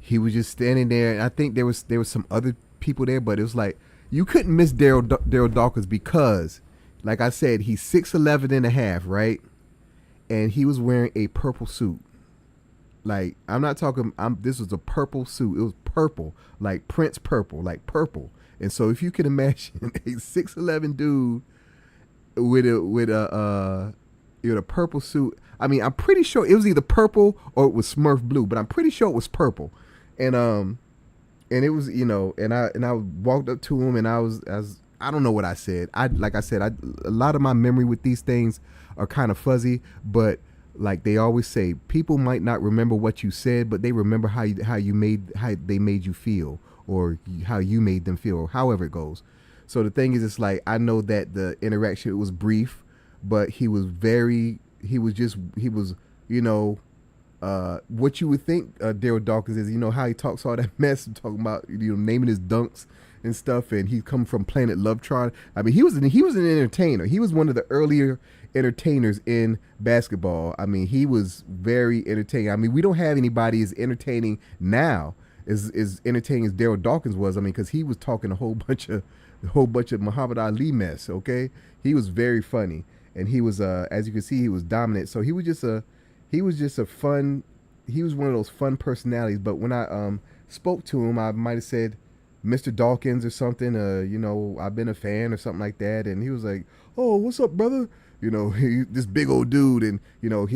he was just standing there, and I think there was some other people there, but it was like you couldn't miss Darryl Dawkins, because like I said, he's 6'11" and a half, right? And he was wearing a purple suit. Like, I'm not talking, this was a purple suit. It was purple, like Prince purple, like purple. And so if you can imagine a 6'11" dude with a purple suit. I mean, I'm pretty sure it was either purple or it was Smurf blue, but I'm pretty sure it was purple. And it was, and I walked up to him, and I don't know what I said. A lot of my memory with these things are kind of fuzzy, but like they always say, people might not remember what you said, but they remember how they made you feel, or how you made them feel, or however it goes. So the thing is, it's like, I know that the interaction was brief, but he was what you would think Darryl Dawkins is, how he talks all that mess, talking about naming his dunks and stuff, and he come from Planet Lovetron. I mean, he was an entertainer. He was one of the earlier entertainers in basketball. I mean, he was very entertaining. I mean, we don't have anybody as entertaining now as entertaining as Darryl Dawkins was. I mean, because he was talking a whole bunch of Muhammad Ali mess. Okay, he was very funny, and he was as you can see, he was dominant. So he was just a fun. He was one of those fun personalities. But when I spoke to him, I might have said, Mr. Dawkins or something. You know, I've been a fan or something like that, and he was like, "Oh, what's up, brother?" You know, this big old dude, and you know,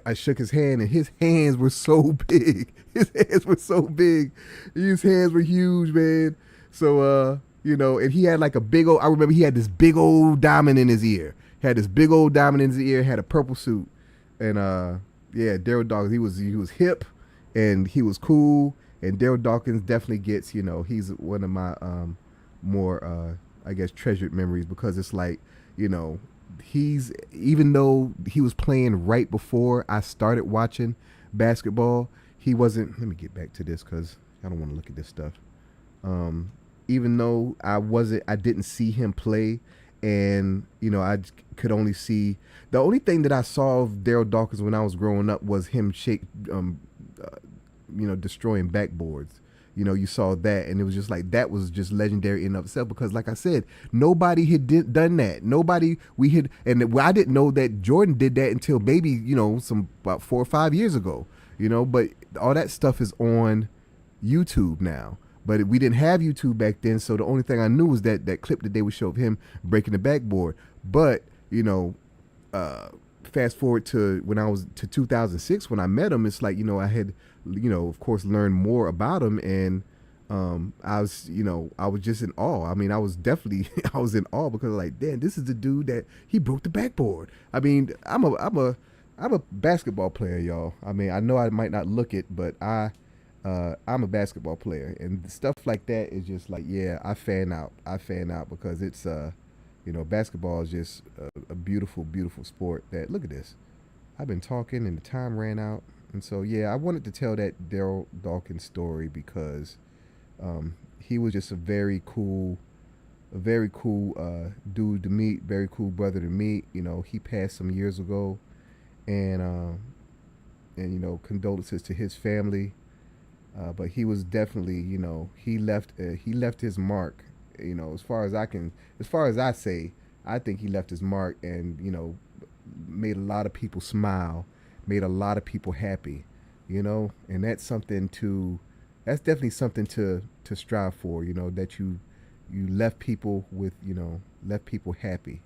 I shook his hand, and his hands were so big. His hands were so big. His hands were huge, man. So, you know, and he had like a big old. I remember he had this big old diamond in his ear. Had this big old diamond in his ear. Had a purple suit, and yeah, Darryl Dawkins. He was hip, and he was cool. And Darryl Dawkins definitely gets, you know, he's one of my more I guess treasured memories, because it's like, you know, he's, even though he was playing right before I started watching basketball, he wasn't. Let me get back to this because I don't want to look at this stuff. Even though I didn't see him play, and you know, I could only see, the only thing that I saw of Darryl Dawkins when I was growing up was him you know, destroying backboards. You know, you saw that, and it was just like, that was just legendary in of itself, because like I said, nobody had done that. And I didn't know that Jordan did that until maybe, you know, about 4 or 5 years ago, you know, but all that stuff is on YouTube now. But we didn't have YouTube back then, so the only thing I knew was that clip that they would show of him breaking the backboard. But, you know, fast forward to when I was to 2006 when I met him, it's like, you know, I had, you know, of course, learned more about him, and I was, you know, I was just in awe. I mean, I was definitely I was in awe, because like, damn, this is the dude that he broke the backboard. I mean, I'm a basketball player, y'all. I mean, I know I might not look it, but I'm a basketball player, and stuff like that is just like, yeah, I fan out because it's you know, basketball is just a beautiful, beautiful sport. That, look at this, I've been talking and the time ran out, and so yeah, I wanted to tell that Darryl Dawkins story because he was just a very cool dude to meet, very cool brother to meet. You know, he passed some years ago, and you know, condolences to his family. But he was definitely, you know, he left his mark. You know, as far as I say, I think he left his mark, and you know, made a lot of people smile, made a lot of people happy. You know, and that's definitely something to strive for. You know, that you left people with, you know, left people happy.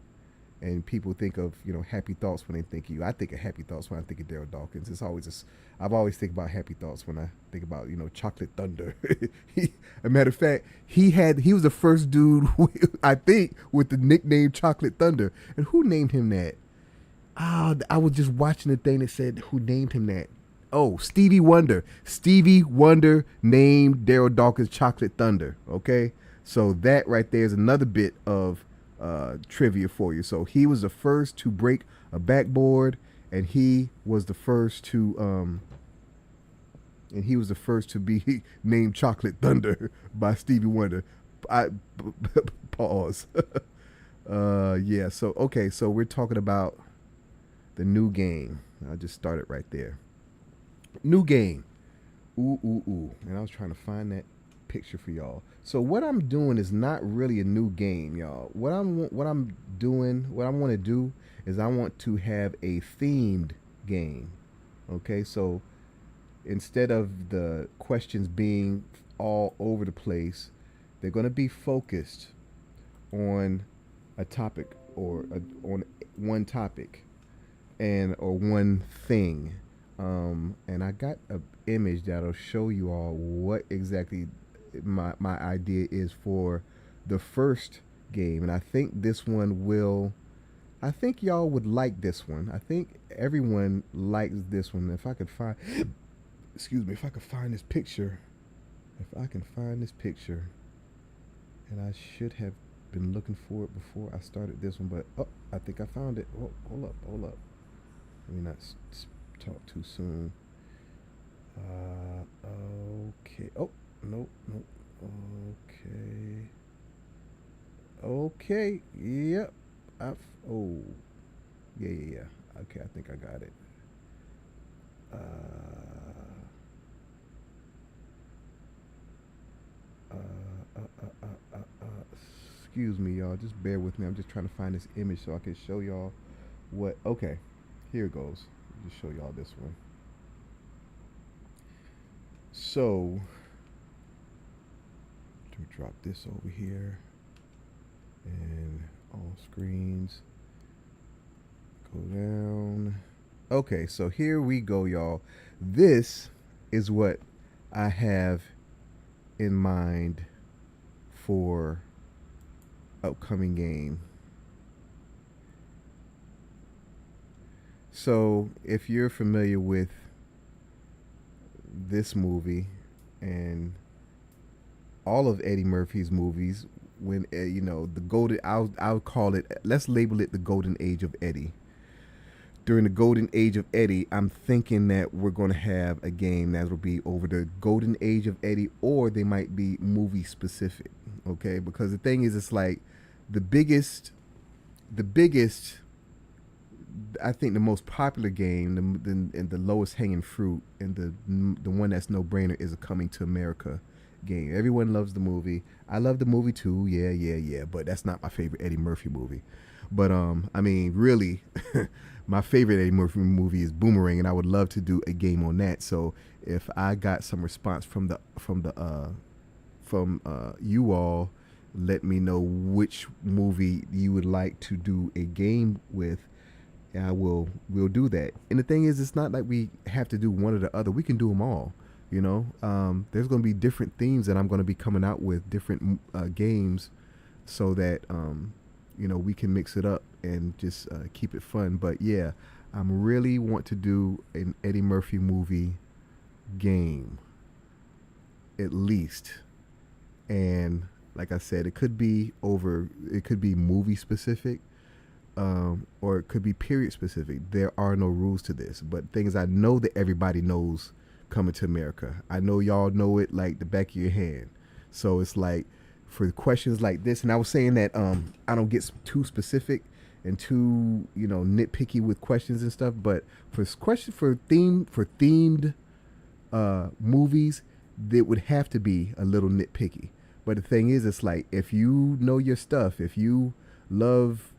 And people think of, you know, happy thoughts when they think of you. I think of happy thoughts when I think of Darryl Dawkins. I've always think about happy thoughts when I think about, you know, Chocolate Thunder. A matter of fact, he was the first dude, I think, with the nickname Chocolate Thunder. And who named him that? I was just watching the thing that said who named him that. Oh, Stevie Wonder. Stevie Wonder named Darryl Dawkins Chocolate Thunder. Okay, so that right there is another bit of trivia for you. So he was the first to break a backboard, and he was the first to be named Chocolate Thunder by Stevie Wonder. Pause. Yeah. So okay. So we're talking about the new game. I just started right there. New game. Ooh. And I was trying to find that picture for y'all. So what I'm doing is not really a new game, y'all. What I want to do is I want to have a themed game. Okay, so instead of the questions being all over the place, they're going to be focused on a topic, or on one topic, or one thing. And I got an image that'll show you all what exactly my idea is for the first game. And I think y'all would like this one. I think everyone likes this one. If I could find this picture, and I should have been looking for it before I started this one, but I think I found it. Oh, hold up. Let me not talk too soon. Okay. Oh, nope. Okay. Yep. Yeah. Okay, I think I got it. excuse me, y'all. Just bear with me. I'm just trying to find this image so I can show y'all what. Okay, here it goes. I'll just show y'all this one. So, to drop this over here and all screens. Go down. Okay, so here we go, y'all. This is what I have in mind for upcoming game. So if you're familiar with this movie and all of Eddie Murphy's movies, when the golden, I'll call it, let's label it the golden age of Eddie. During the golden age of Eddie, I'm thinking that we're going to have a game that will be over the golden age of Eddie, or they might be movie specific. Okay, because the thing is, it's like the biggest, I think the most popular game, and the lowest hanging fruit, and the one that's no brainer is a Coming to America game. Everyone loves the movie. I love the movie too. Yeah. But that's not my favorite Eddie Murphy movie. But I mean, really, my favorite Eddie Murphy movie is Boomerang, and I would love to do a game on that. So if I got some response from you all, let me know which movie you would like to do a game with. We'll do that. And the thing is, it's not like we have to do one or the other. We can do them all. There's going to be different themes that I'm going to be coming out with, different games, so that we can mix it up and just keep it fun. But yeah, I'm really want to do an Eddie Murphy movie game, at least. And like I said, it could be movie specific, or it could be period specific. There are no rules to this, but things I know that everybody knows Coming to America. I know y'all know it like the back of your hand. So it's like, for questions like this, and I was saying that I don't get too specific and too nitpicky with questions and stuff, but for themed movies, that would have to be a little nitpicky. But the thing is, it's like, if you know your stuff, if you love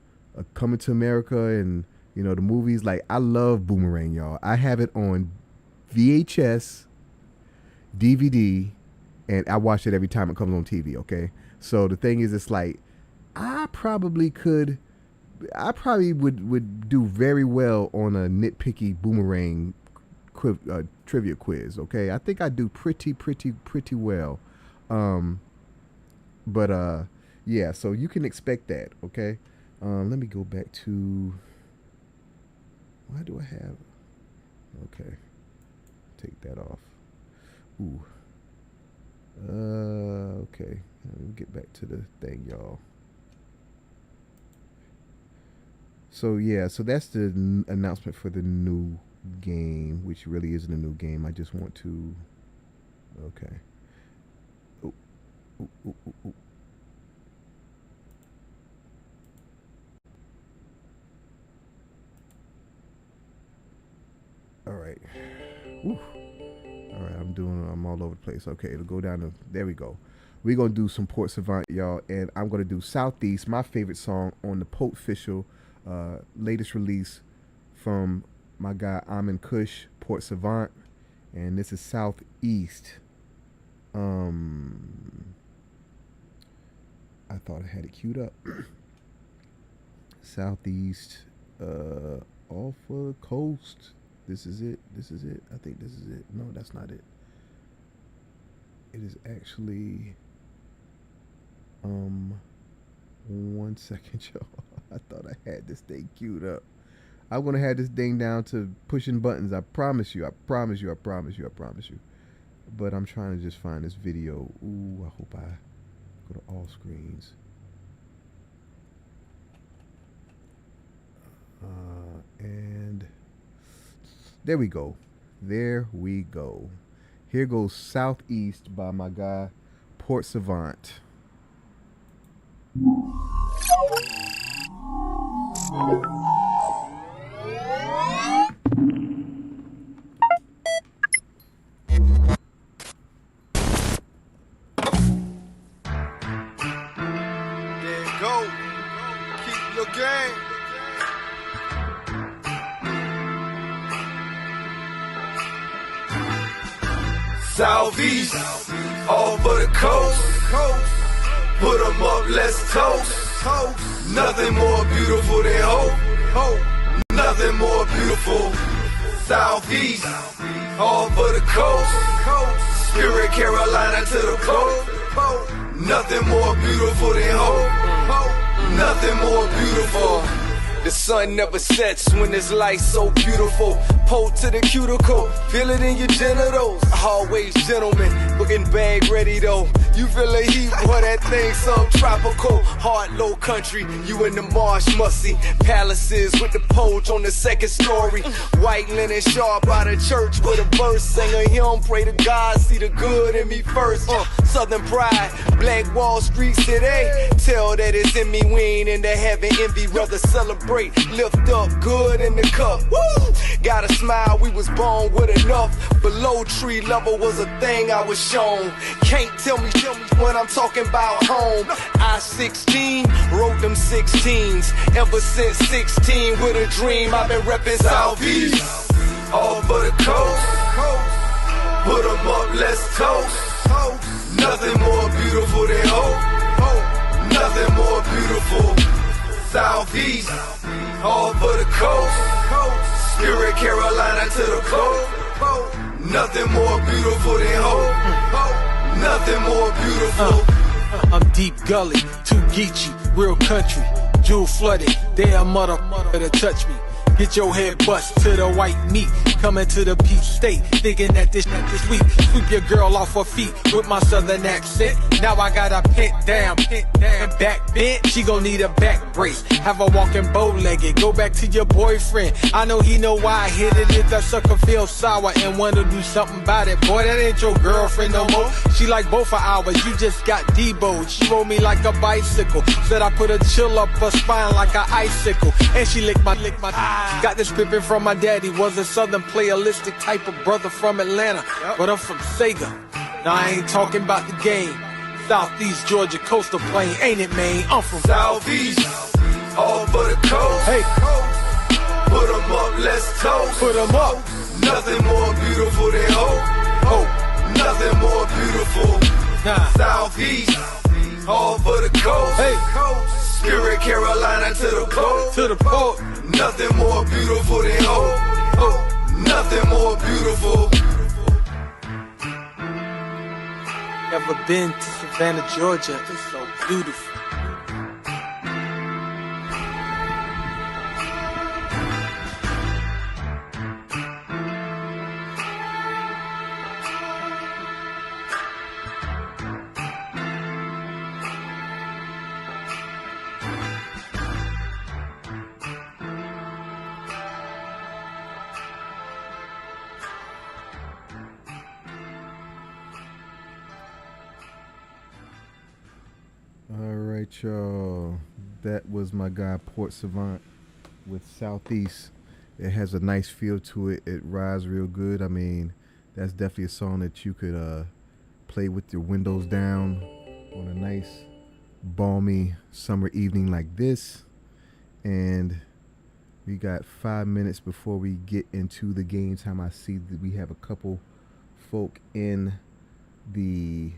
Coming to America and the movies, like, I love Boomerang, y'all. I have it on VHS, DVD, and I watch it every time it comes on TV. Okay, so the thing is, it's like, I probably would do very well on a nitpicky Boomerang trivia quiz. Okay, I think I do pretty well. But yeah, so you can expect that. Okay, let me go back to, why do I have, okay, take that off. Ooh. Okay. Let me get back to the thing, y'all. So yeah, so that's the announcement for the new game, which really isn't a new game. I just want to. Okay. Ooh. Ooh. All right. Ooh. All right, I'm all over the place. Okay, it'll go down to, there we go. We're going to do some Port Savant, y'all, and I'm going to do Southeast, my favorite song on the Pope Official latest release from my guy Amin Kush, Port Savant, and this is Southeast. I thought I had it queued up. Southeast, off of the coast. This is it. I think this is it. No, that's not it. It is actually, 1 second, y'all. I thought I had this thing queued up. I'm going to have this thing down to pushing buttons. I promise you. But I'm trying to just find this video. Ooh, I hope I go to all screens. And there we go. Here goes Southeast by my guy Port Savant. Southeast, all for the coast. Put 'em up, let's toast. Nothing more beautiful than hope. Nothing more beautiful. Southeast, all for the coast. Spirit Carolina to the coast. Nothing more beautiful than hope. Nothing more beautiful. The sun never sets when it's light so beautiful. Pull to the cuticle, feel it in your genitals. Always gentlemen, looking bag ready though. You feel the heat, boy, that thing subtropical. Hard low country, you in the marsh musty. Palaces with the porch on the second story. White linen sharp out of church with a verse. Sing a hymn, pray to God, see the good in me first. Southern pride, Black Wall Street City. Tell that it's in me, we ain't into heaven envy, rather celebrate. Lift up good in the cup. Woo! Gotta smile, we was born with enough. Below tree level was a thing I was shown. Can't tell me when I'm talking about home. I-16 wrote them 16s. Ever since 16 with a dream, I've been reppin' Southeast. All for the coast. Put 'em up, let's toast. Nothing more beautiful than hope. Nothing more beautiful. Southeast, all for the coast. Spirit Carolina to the coast. Nothing more beautiful than hope. Nothing more beautiful. I'm deep gully, too geeky, real country, jewel flooded. Damn mother to touch me. Get your head bust to the white meat. Coming to the peach state, thinking that this week. Sweep your girl off her feet with my southern accent. Now I got her pent down, back bent. She gon' need a back brace. Have her walking bow-legged. Go back to your boyfriend. I know he know why I hit it. If that sucker feels sour and wanna do something about it. Boy, that ain't your girlfriend no more. She like both of ours. You just got Debo'd. She rode me like a bicycle. Said I put a chill up her spine like an icicle. And she licked my Got this pippin' from my daddy, was a southern playalistic type of brother from Atlanta, but I'm from Sega. Now I ain't talking about the game. Southeast Georgia coastal plain, ain't it, man? I'm from Southeast, all for the coast. Hey, put 'em up, let's toast. Put 'em up. Nothing more beautiful than hope. Nothing more beautiful. Nah. Southeast, all for the coast. Hey, Spirit Carolina to the coast. To the port. Nothing more beautiful than hope. Nothing more beautiful. Never been to Savannah, Georgia. It's so beautiful. Y'all, that was my guy Port Savant with Southeast. It has a nice feel to it. It rides real good. I mean, that's definitely a song that you could play with your windows down on a nice balmy summer evening like this. And we got 5 minutes before we get into the game time. I see that we have a couple folk in the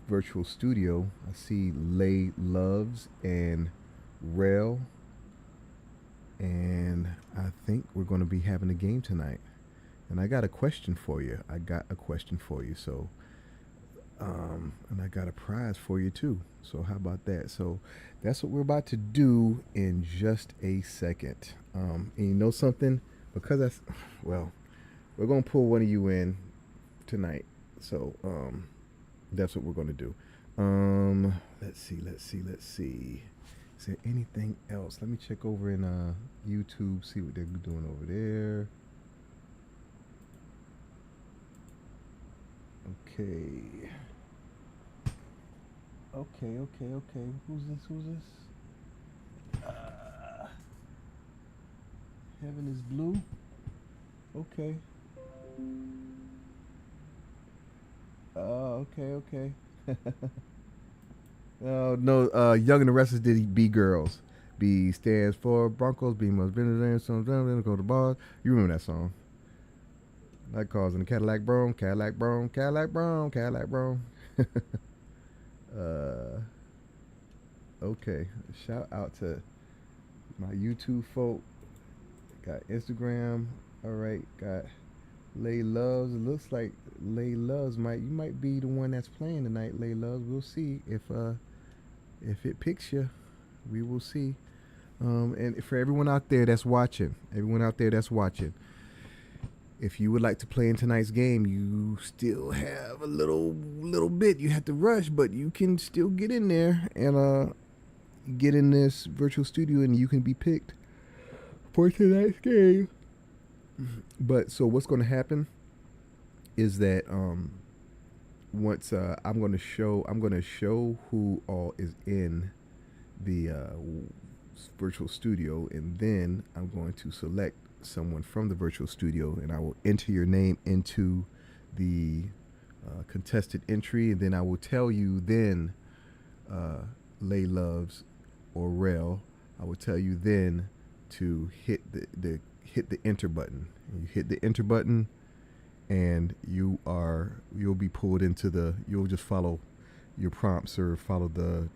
virtual studio. I see Lay Loves and Rel, and I think we're going to be having a game tonight. And I got a question for you. So and I got a prize for you too. So how about that? So that's what we're about to do in just a second. And you know something? Because we're going to pull one of you in tonight. So that's what we're going to do. Let's see. Is there anything else? Let me check over in YouTube, see what they're doing over there. Okay. Who's this? Heaven is Blue. Okay. Okay. No, Young and the Restless did B Girls. B stands for Broncos, B must be there, so go to bars. You remember that song? Not causing a Cadillac Brougham, Cadillac Brougham, Cadillac Brougham, Cadillac Brougham. Okay. Shout out to my YouTube folk. Got Instagram. All right. Got Lay Loves. It looks like Lay Loves you might be the one that's playing tonight. Lay Loves. We'll see if it picks you. We will see. And for everyone out there that's watching, if you would like to play in tonight's game, you still have a little bit. You have to rush, but you can still get in there and get in this virtual studio, and you can be picked for tonight's game. But so what's going to happen is that once I'm going to show who all is in the virtual studio, and then I'm going to select someone from the virtual studio, and I will enter your name into the contested entry, and then I will tell you then Lay Loves or Rel, I will tell you then to hit the enter button. You hit the enter button, and you'll be pulled into you'll just follow your prompts or follow the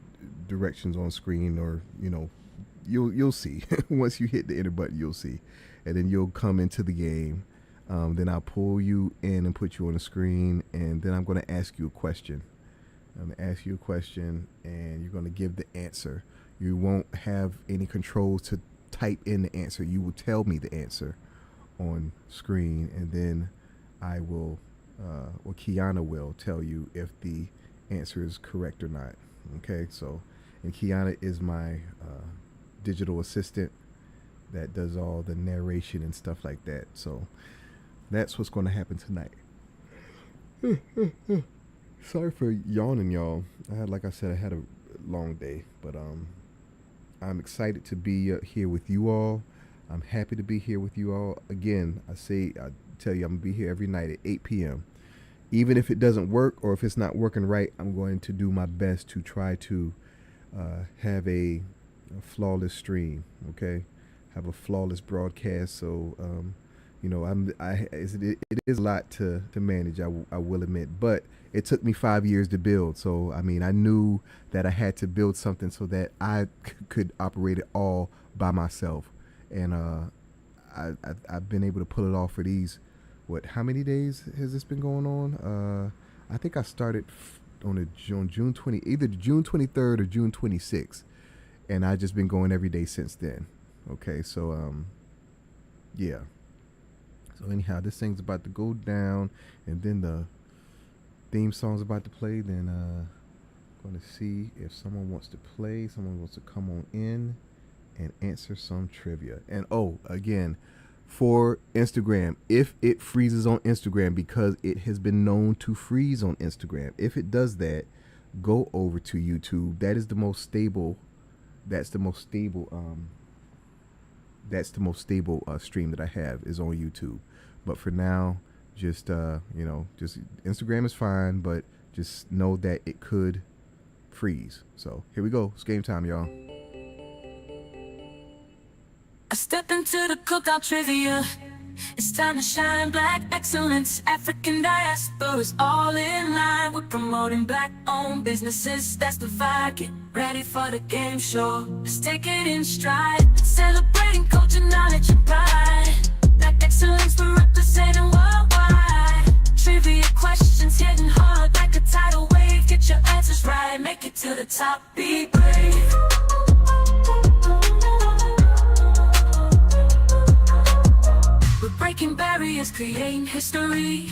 directions on screen, or you'll see. Once you hit the enter button, you'll see, and then you'll come into the game. Then I'll pull you in and put you on the screen, and then I'm going to ask you a question. I'm going to ask you a question, and you're going to give the answer. You won't have any controls to type in the answer. You will tell me the answer on screen, and then I will, or Kiana will tell you if the answer is correct or not. Okay, so, and Kiana is my digital assistant that does all the narration and stuff like that. So that's what's going to happen tonight. Sorry for yawning, y'all. Like I said, I had a long day, but I'm excited to be here with you all. I'm happy to be here with you all. Again, I tell you, I'm gonna be here every night at 8 p.m. Even if it doesn't work, or if it's not working right, I'm going to do my best to try to have a flawless stream. Okay, have a flawless broadcast. So it is a lot to manage. I will admit, but it took me 5 years to build. So I mean, I knew that I had to build something so that I could operate it all by myself. And I've been able to pull it off for these. How many days has this been going on? I think I started on June 20, either June 23rd or June 26th, and I've just been going every day since then. Okay, so yeah. So anyhow, this thing's about to go down, and then the theme song's about to play. Then going to see if someone wants to play. Someone wants to come on in and answer some trivia. And again, for Instagram, if it freezes on Instagram, because it has been known to freeze on Instagram, if it does that, go over to YouTube. That is the most stable. That's the most stable stream that I have is on YouTube. But for now, just Instagram is fine, but just know that it could freeze. So here we go. It's game time, y'all. I step into the cookout trivia. It's time to shine black excellence. African diaspora is all in line. We're promoting black-owned businesses. That's the vibe. Get ready for the game show. Let's take it in stride. Celebrating culture, knowledge, and pride. Black excellence, we're representing worldwide. Trivia questions hitting hard like a tidal wave. Get your answers right. Make it to the top. Be brave. We're breaking barriers, creating history.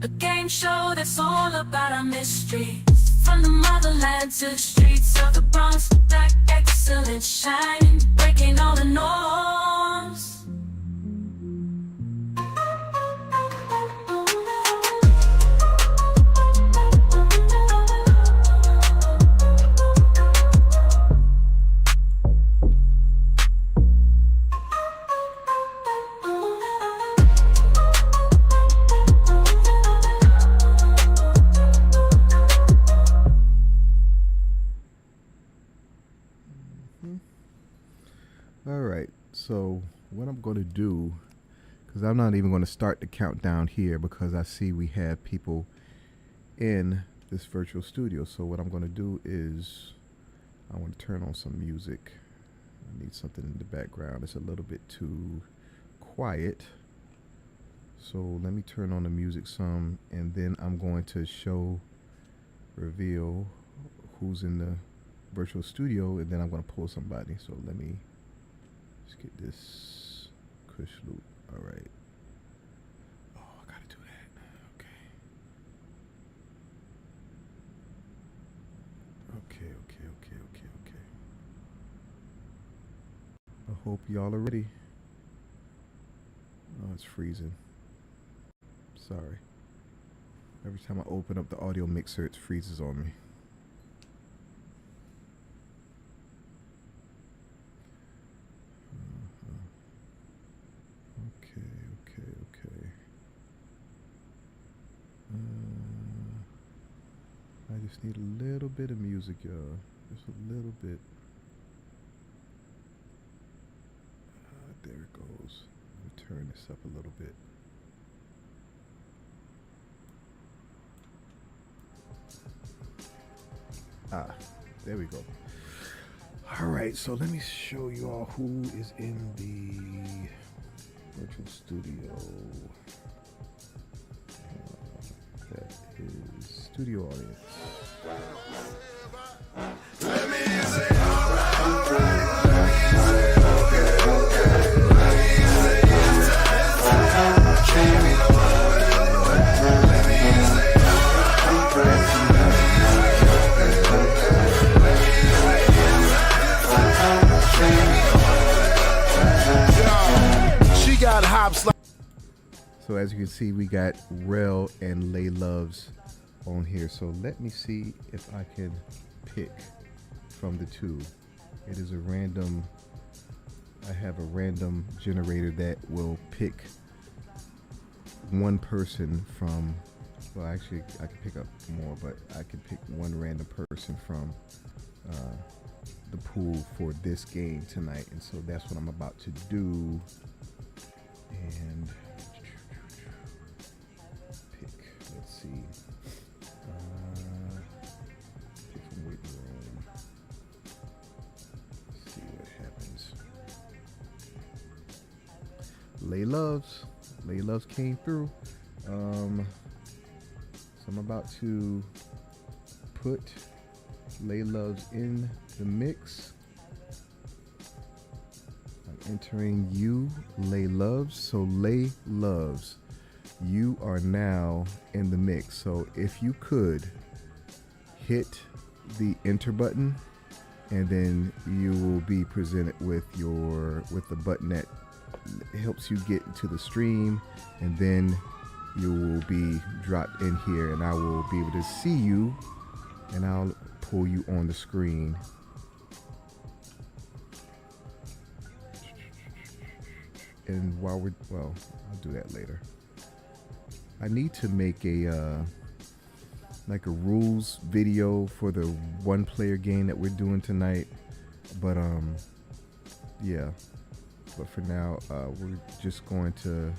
A game show that's all about our mystery. From the motherland to the streets of the Bronx, black excellence shining, breaking all the norms. All right, so what I'm going to do because I'm not even going to start the countdown here because I see we have people in this virtual studio. So what I'm going to do is I want to turn on some music. I need something in the background. It's a little bit too quiet. So let me turn on the music some, and then I'm going to reveal who's in the virtual studio, and then I'm going to pull somebody. So let me just get this Kush loop. All right. Oh, I got to do that. Okay. Okay. I hope y'all are ready. Oh, it's freezing. Sorry. Every time I open up the audio mixer, it freezes on me. Okay. I just need a little bit of music, y'all. Just a little bit. There it goes. Let me turn this up a little bit. There we go. All right, so let me show you all who is in the virtual studio. That is studio audience. Let me say alright. Let me say okay. Let me say yes. Let me say alright. She got hops like. So as you can see, we got Rel and Lay Loves on here. So let me see if I can pick from the two. It is a random, I have a random generator that will pick one person from, well actually I can pick up more, but I can pick one random person from the pool for this game tonight. And so that's what I'm about to do. And pick, let's see, pick from waiting room. Let's see what happens. Lay Loves came through. So I'm about to put Lay Loves in the mix. I'm entering you, Lay Loves. So Lay Loves, you are now in the mix. So if you could hit the enter button, and then you will be presented with the button that helps you get to the stream, and then you will be dropped in here, and I will be able to see you, and I'll pull you on the screen. And while I'll do that later. I need to make a like a rules video for the one player game that we're doing tonight, but yeah, but for now we're just going to,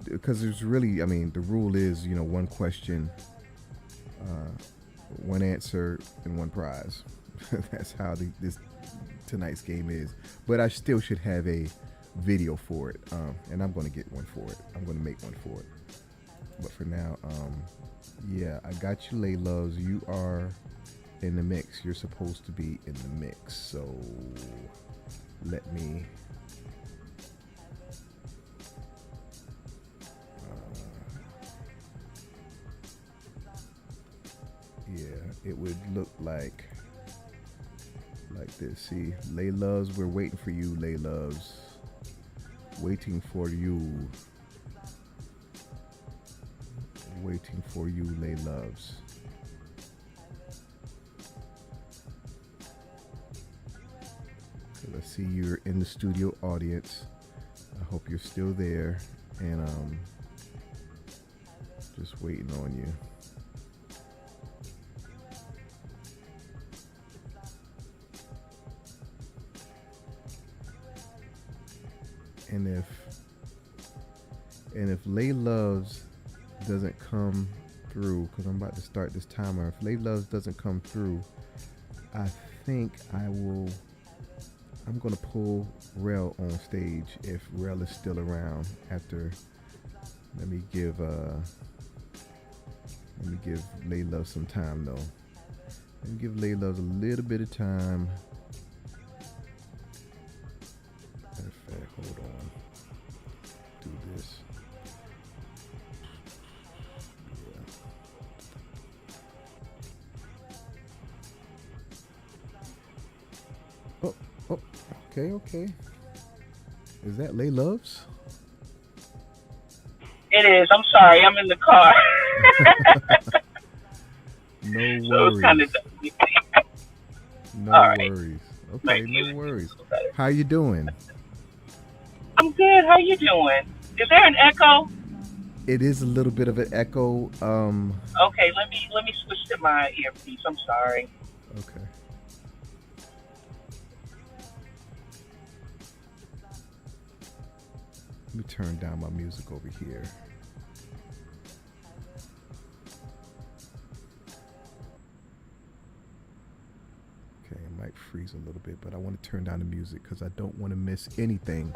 because there's really, I mean, the rule is, you know, one question, one answer, and one prize. That's how this tonight's game is. But I still should have a video for it, and I'm going to get one for it. I'm going to make one for it. But for now, yeah, I got you, Lay Loves. You are in the mix. You're supposed to be in the mix. So let me. Yeah, it would look like this. See, Lay Loves, we're waiting for you, Lay Loves. Waiting for you. Waiting for you, Lay Loves. So let's see, you're in the studio audience. I hope you're still there, and just waiting on you. And if And if Lay Loves doesn't come through, because I'm about to start this timer, if Lay Loves doesn't come through, I think I'm going to pull Rel on stage if Rel is still around after. Let me give Lay Love some time though. Let me give Lay Love a little bit of time. Matter of fact, hold on. Do this. Yeah. Oh, okay. Is that Lay Loves? It is. I'm sorry. I'm in the car. No worries. So it's kind of no right. worries. Okay, no worries. How you doing? I'm good. How you doing? Is there an echo? It is a little bit of an echo. Okay, let me switch to my earpiece. I'm sorry. Okay. Let me turn down my music over here. Okay, it might freeze a little bit, but I want to turn down the music because I don't want to miss anything.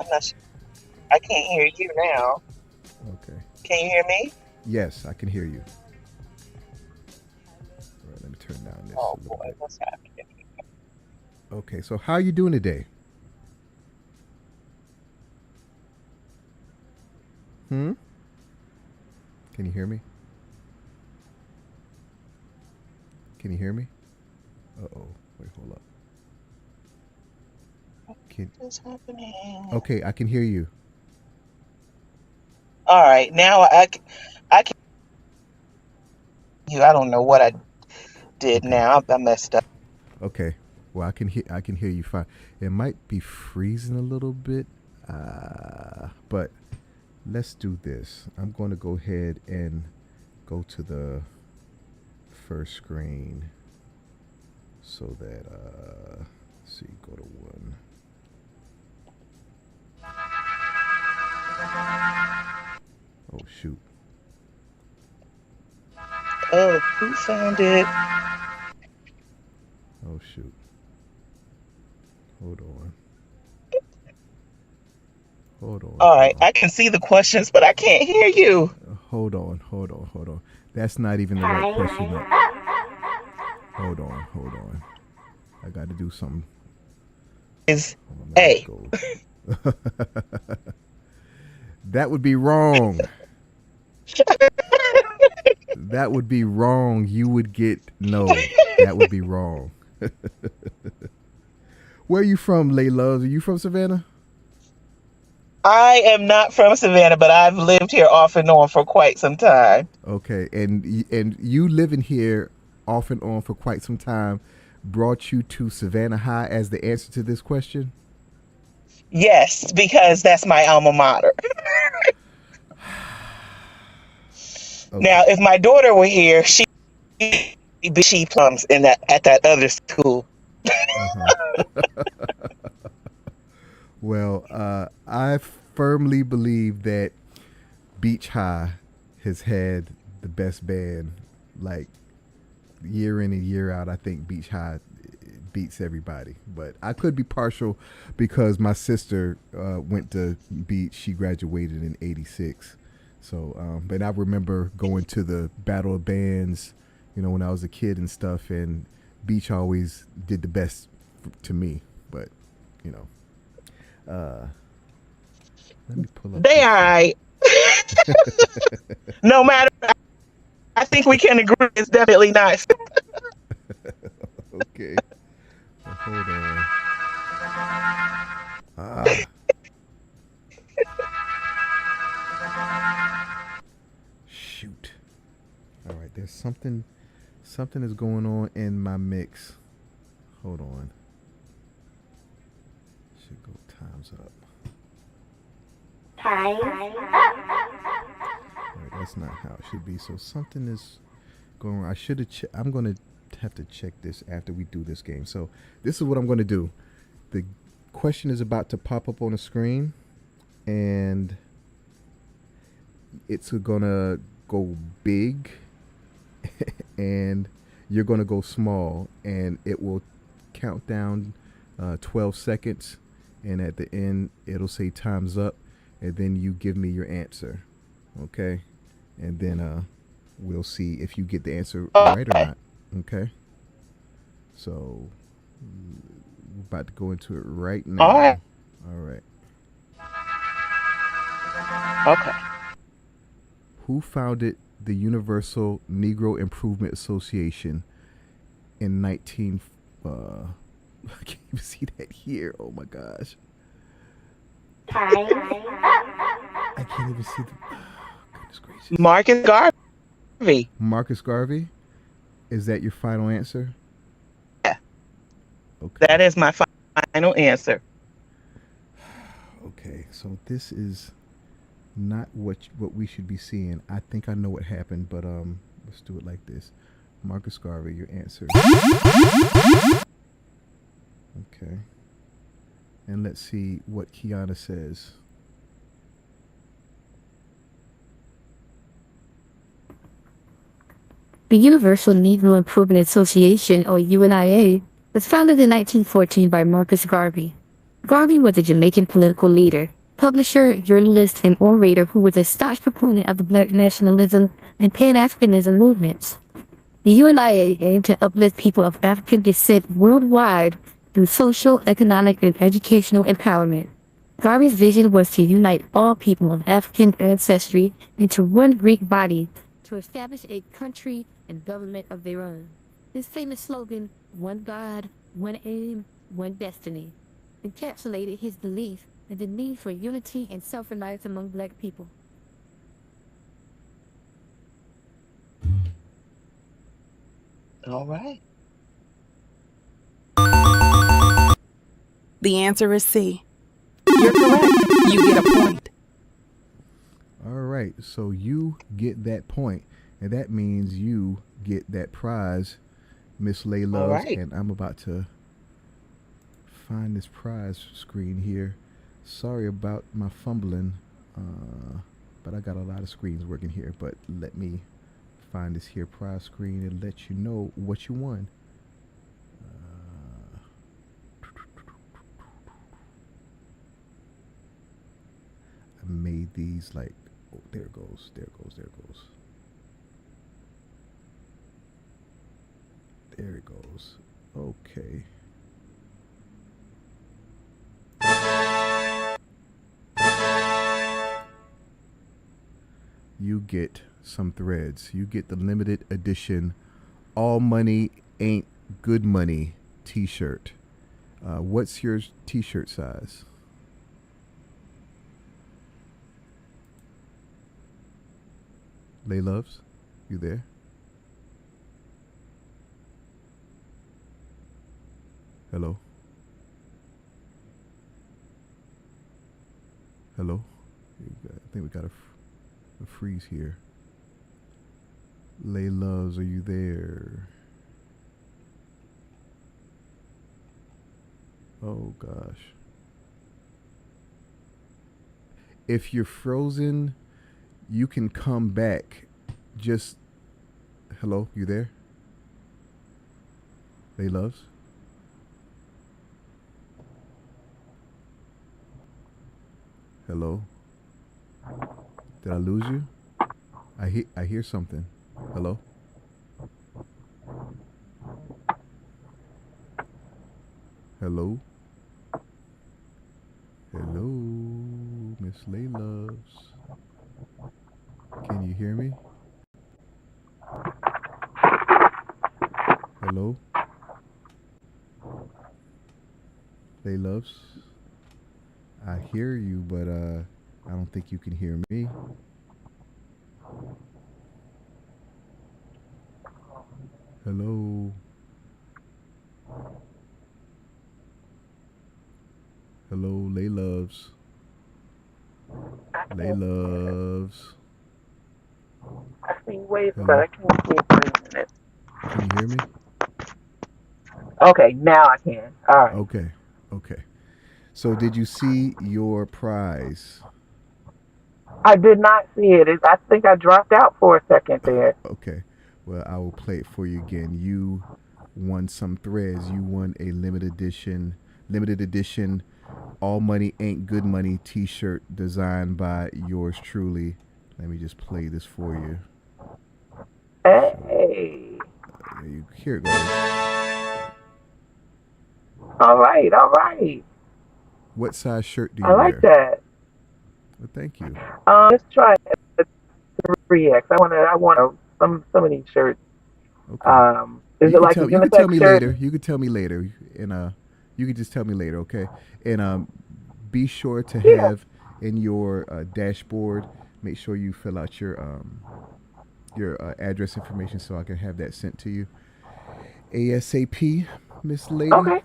I can't hear you now. Okay. Can you hear me? Yes, I can hear you. All right, let me turn down this a little bit. What's happening? Okay, so how are you doing today? Can you hear me? Can you hear me? Uh-oh. Wait, hold up. What's happening? Okay, I can hear you. All right, now I can. I don't know what I did now. I messed up. Okay. Well, I can hear you fine. It might be freezing a little bit, but let's do this. I'm going to go ahead and go to the first screen so that let's see, go to 1. Oh shoot. Oh, who found it? Oh shoot. Hold on. All right, I can see the questions, but I can't hear you. Hold on. That's not even the right question yet. Hold on. I got to do something. Is A. That would be wrong. That would be wrong. You would get no. That would be wrong. Where are you from, Lay Loves? Are you from Savannah? I am not from Savannah, but I've lived here off and on for quite some time. Okay, and you living here off and on for quite some time brought you to Savannah High as the answer to this question? Yes, because that's my alma mater. Okay. Now, if my daughter were here, she plums at that other school. Well, I firmly believe that Beach High has had the best band, like year in and year out. I think Beach High beats everybody, but I could be partial because my sister went to Beach. She graduated in '86. So, but I remember going to the Battle of Bands, when I was a kid and stuff, and Beach always did the best to me. But, let me pull up. They all right. No matter, I think we can agree it's definitely nice. Okay. Well, hold on. Shoot. All right, there's something is going on in my mix. Hold on. Should go time's up. Time's up. All right, that's not how it should be. So something is going on. I'm going to have to check this after we do this game. So this is what I'm going to do. The question is about to pop up on the screen, and it's gonna go big, and you're gonna go small, and it will count down 12 seconds, and at the end it'll say time's up, and then you give me your answer, okay? And then we'll see if you get the answer right or not, okay? So we're about to go into it right now. All right. All right. Okay. Who founded the Universal Negro Improvement Association in 19... I can't even see that here. Oh my gosh. I can't even see the... goodness gracious. Marcus Garvey. Marcus Garvey? Is that your final answer? Yeah. Okay. That is my final answer. Okay, so this is not what we should be seeing. I think I know what happened, but let's do it like this. Marcus Garvey, your answer. Okay. And let's see what Kiana says. The Universal Negro Improvement Association, or UNIA, was founded in 1914 by Marcus Garvey. Garvey was a Jamaican political leader, publisher, journalist, and orator who was a staunch proponent of the Black nationalism and Pan-Africanism movements. The UNIA aimed to uplift people of African descent worldwide through social, economic, and educational empowerment. Garvey's vision was to unite all people of African ancestry into one Greek body to establish a country and government of their own. His famous slogan, "One God, one aim, one destiny," encapsulated his belief in the need for unity and self-reliance among Black people. All right. The answer is C. You're correct. You get a point. All right, so you get that point, and that means you get that prize, Miss Layla. All right. And I'm about to find this prize screen here. Sorry about my fumbling, but I got a lot of screens working here. But let me find this here prize screen and let you know what you won. I made these like, oh, there it goes, there it goes, there it goes. There it goes. Okay. You get some threads. You get the limited edition All Money Ain't Good Money t-shirt. What's your t-shirt size? Lay Loves, you there? Hello? Hello? I think we got a freeze here. Lay Loves, are you there? Oh gosh. If you're frozen, you can come back. Just, hello, you there? Lay Loves? Hello? Did I lose you? I hear something. Hello? Hello? Hello, Miss Lay Loves. Can you hear me? Hello? Lay Loves? I hear you, but I don't think you can hear me. Hello? Hello, Lay Loves. Lay Loves. I see waves, Hello? but I can't see it for a minute. Can you hear me? Okay, now I can. All right. Okay. So did you see your prize? I did not see it. I think I dropped out for a second there. Okay. Well, I will play it for you again. You won some threads. You won a limited edition All Money Ain't Good Money t-shirt designed by yours truly. Let me just play this for you. Hey. Here it goes. All right. What size shirt do you I wear? like that. Well, thank you. Let's try a 3X. I want some of these shirts. Okay. Is it like a unisex shirt? You can tell me later. You can tell me later, and you can just tell me later, okay? And be sure to have in your dashboard. Make sure you fill out your address information so I can have that sent to you ASAP, Miss Lady. Okay.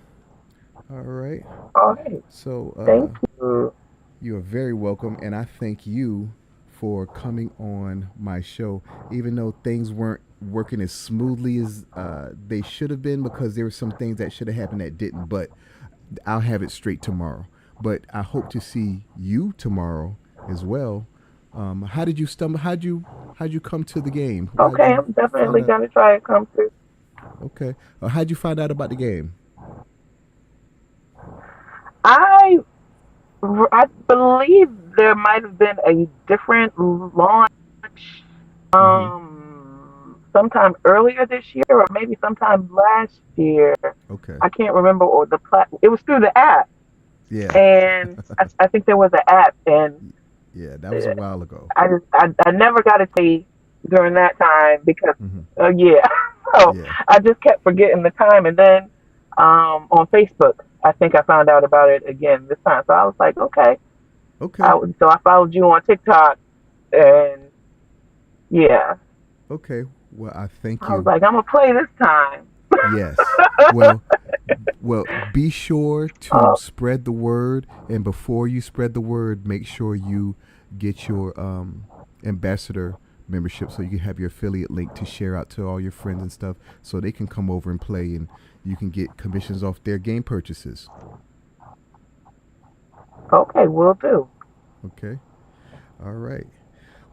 All right. All right. So thank you. You are very welcome, and I thank you for coming on my show, even though things weren't working as smoothly as they should have been, because there were some things that should have happened that didn't. But I'll have it straight tomorrow. But I hope to see you tomorrow as well. How did you stumble? How'd you come to the game? Okay, I'm definitely gonna try to come through. Okay. How'd you find out about the game? I believe there might have been a different launch sometime earlier this year, or maybe sometime last year. Okay. I can't remember, or it was through the app. Yeah. And I think there was an app, and yeah, that was a while ago. I never got to see during that time because so Yeah. I just kept forgetting the time, and then on Facebook I think I found out about it again this time. So I was like, okay. So I followed you on TikTok, and yeah. Okay. Well, I thank you. I was like, I'm gonna play this time. Yes. Well, be sure to spread the word, and before you spread the word, make sure you get your ambassador membership so you can have your affiliate link to share out to all your friends and stuff, so they can come over and play, and you can get commissions off their game purchases. Okay, will do. Okay. All right.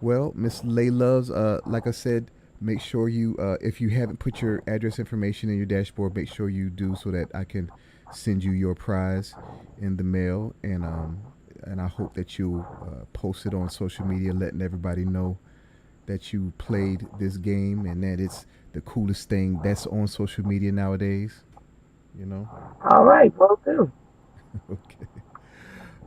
Well, Miss Layloves, like I said, make sure you, if you haven't put your address information in your dashboard, make sure you do, so that I can send you your prize in the mail. And I hope that you'll post it on social media, letting everybody know that you played this game and that it's the coolest thing that's on social media nowadays. You know? All right, will do. Okay.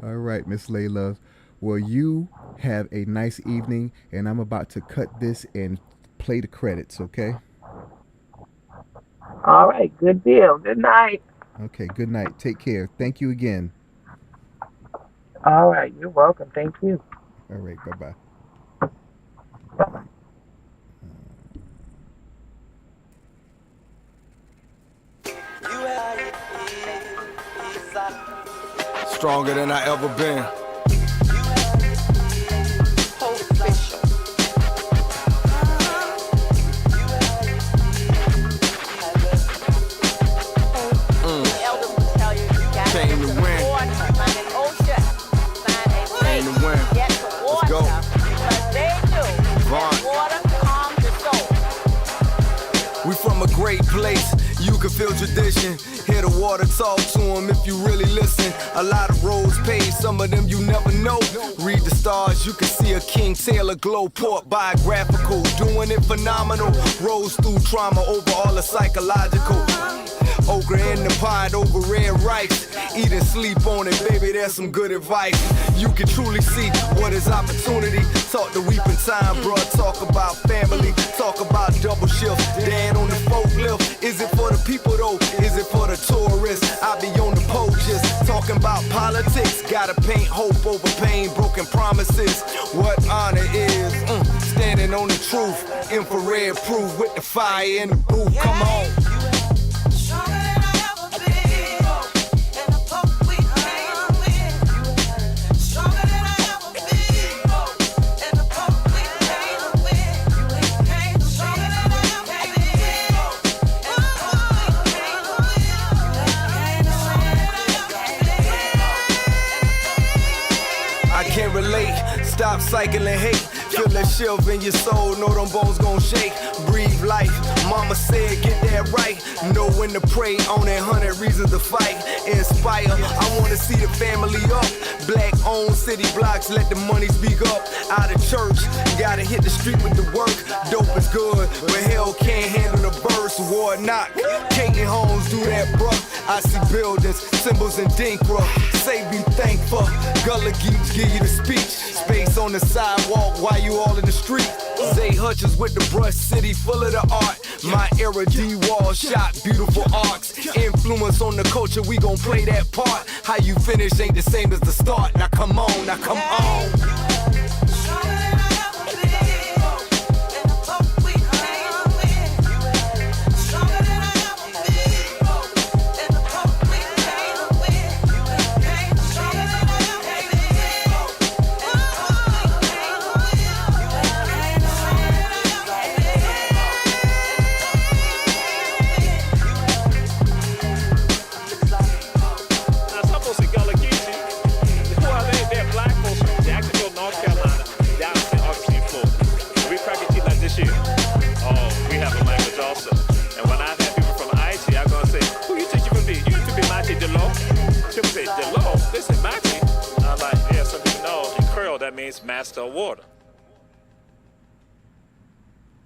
All right, Miss Layloves. Well, you have a nice evening, and I'm about to cut this and play the credits, okay? All right, good deal. Good night. Okay, good night. Take care. Thank you again. All right, you're welcome. Thank you. All right, bye-bye. Stronger than I ever been. Came to win. Came to win. Let's go. Vaughn. We from a great place. You can feel tradition. Hear the water talk to them if you really listen. A lot of roads paved, some of them you never know. Read the stars, you can see a King Taylor glow. Port biographical, doing it phenomenal. Rose through trauma over all the psychological. Okra in the pot over red rice. Eat and sleep on it, baby, that's some good advice. You can truly see what is opportunity. Talk the weeping time, bro. Talk about family. Talk about double shift. Dad on the forklift. Is it for the people though? Is it for the tourists? I be on the pole just talking about politics. Gotta paint hope over pain, broken promises. What honor is standing on the truth. Infrared proof with the fire in the booth. Come on. can't relate. Stop cycling hate. Feel that shift in your soul, know them bones gon' shake. Breathe life, mama said get that right. Know when to pray, on that 100 reasons to fight. Inspire, I wanna see the family up. Black owned city blocks, let the money speak up. Out of church, gotta hit the street with the work. Dope is good, but hell can't handle the verse. War knock, Katie Holmes do that, bruh. I see buildings, symbols and dinkra. Say be thankful, Gullah Geeks give you the speech. Space on the sidewalk while you all in the street. Zay Hutchins with the brush city full of the art. My era D-Wall shot beautiful arcs. Influence on the culture, we gon' play that part. How you finish ain't the same as the start. Now come on, now come on. Listen, Maxie, I'm like, yeah, some people know in Creole that means master of water.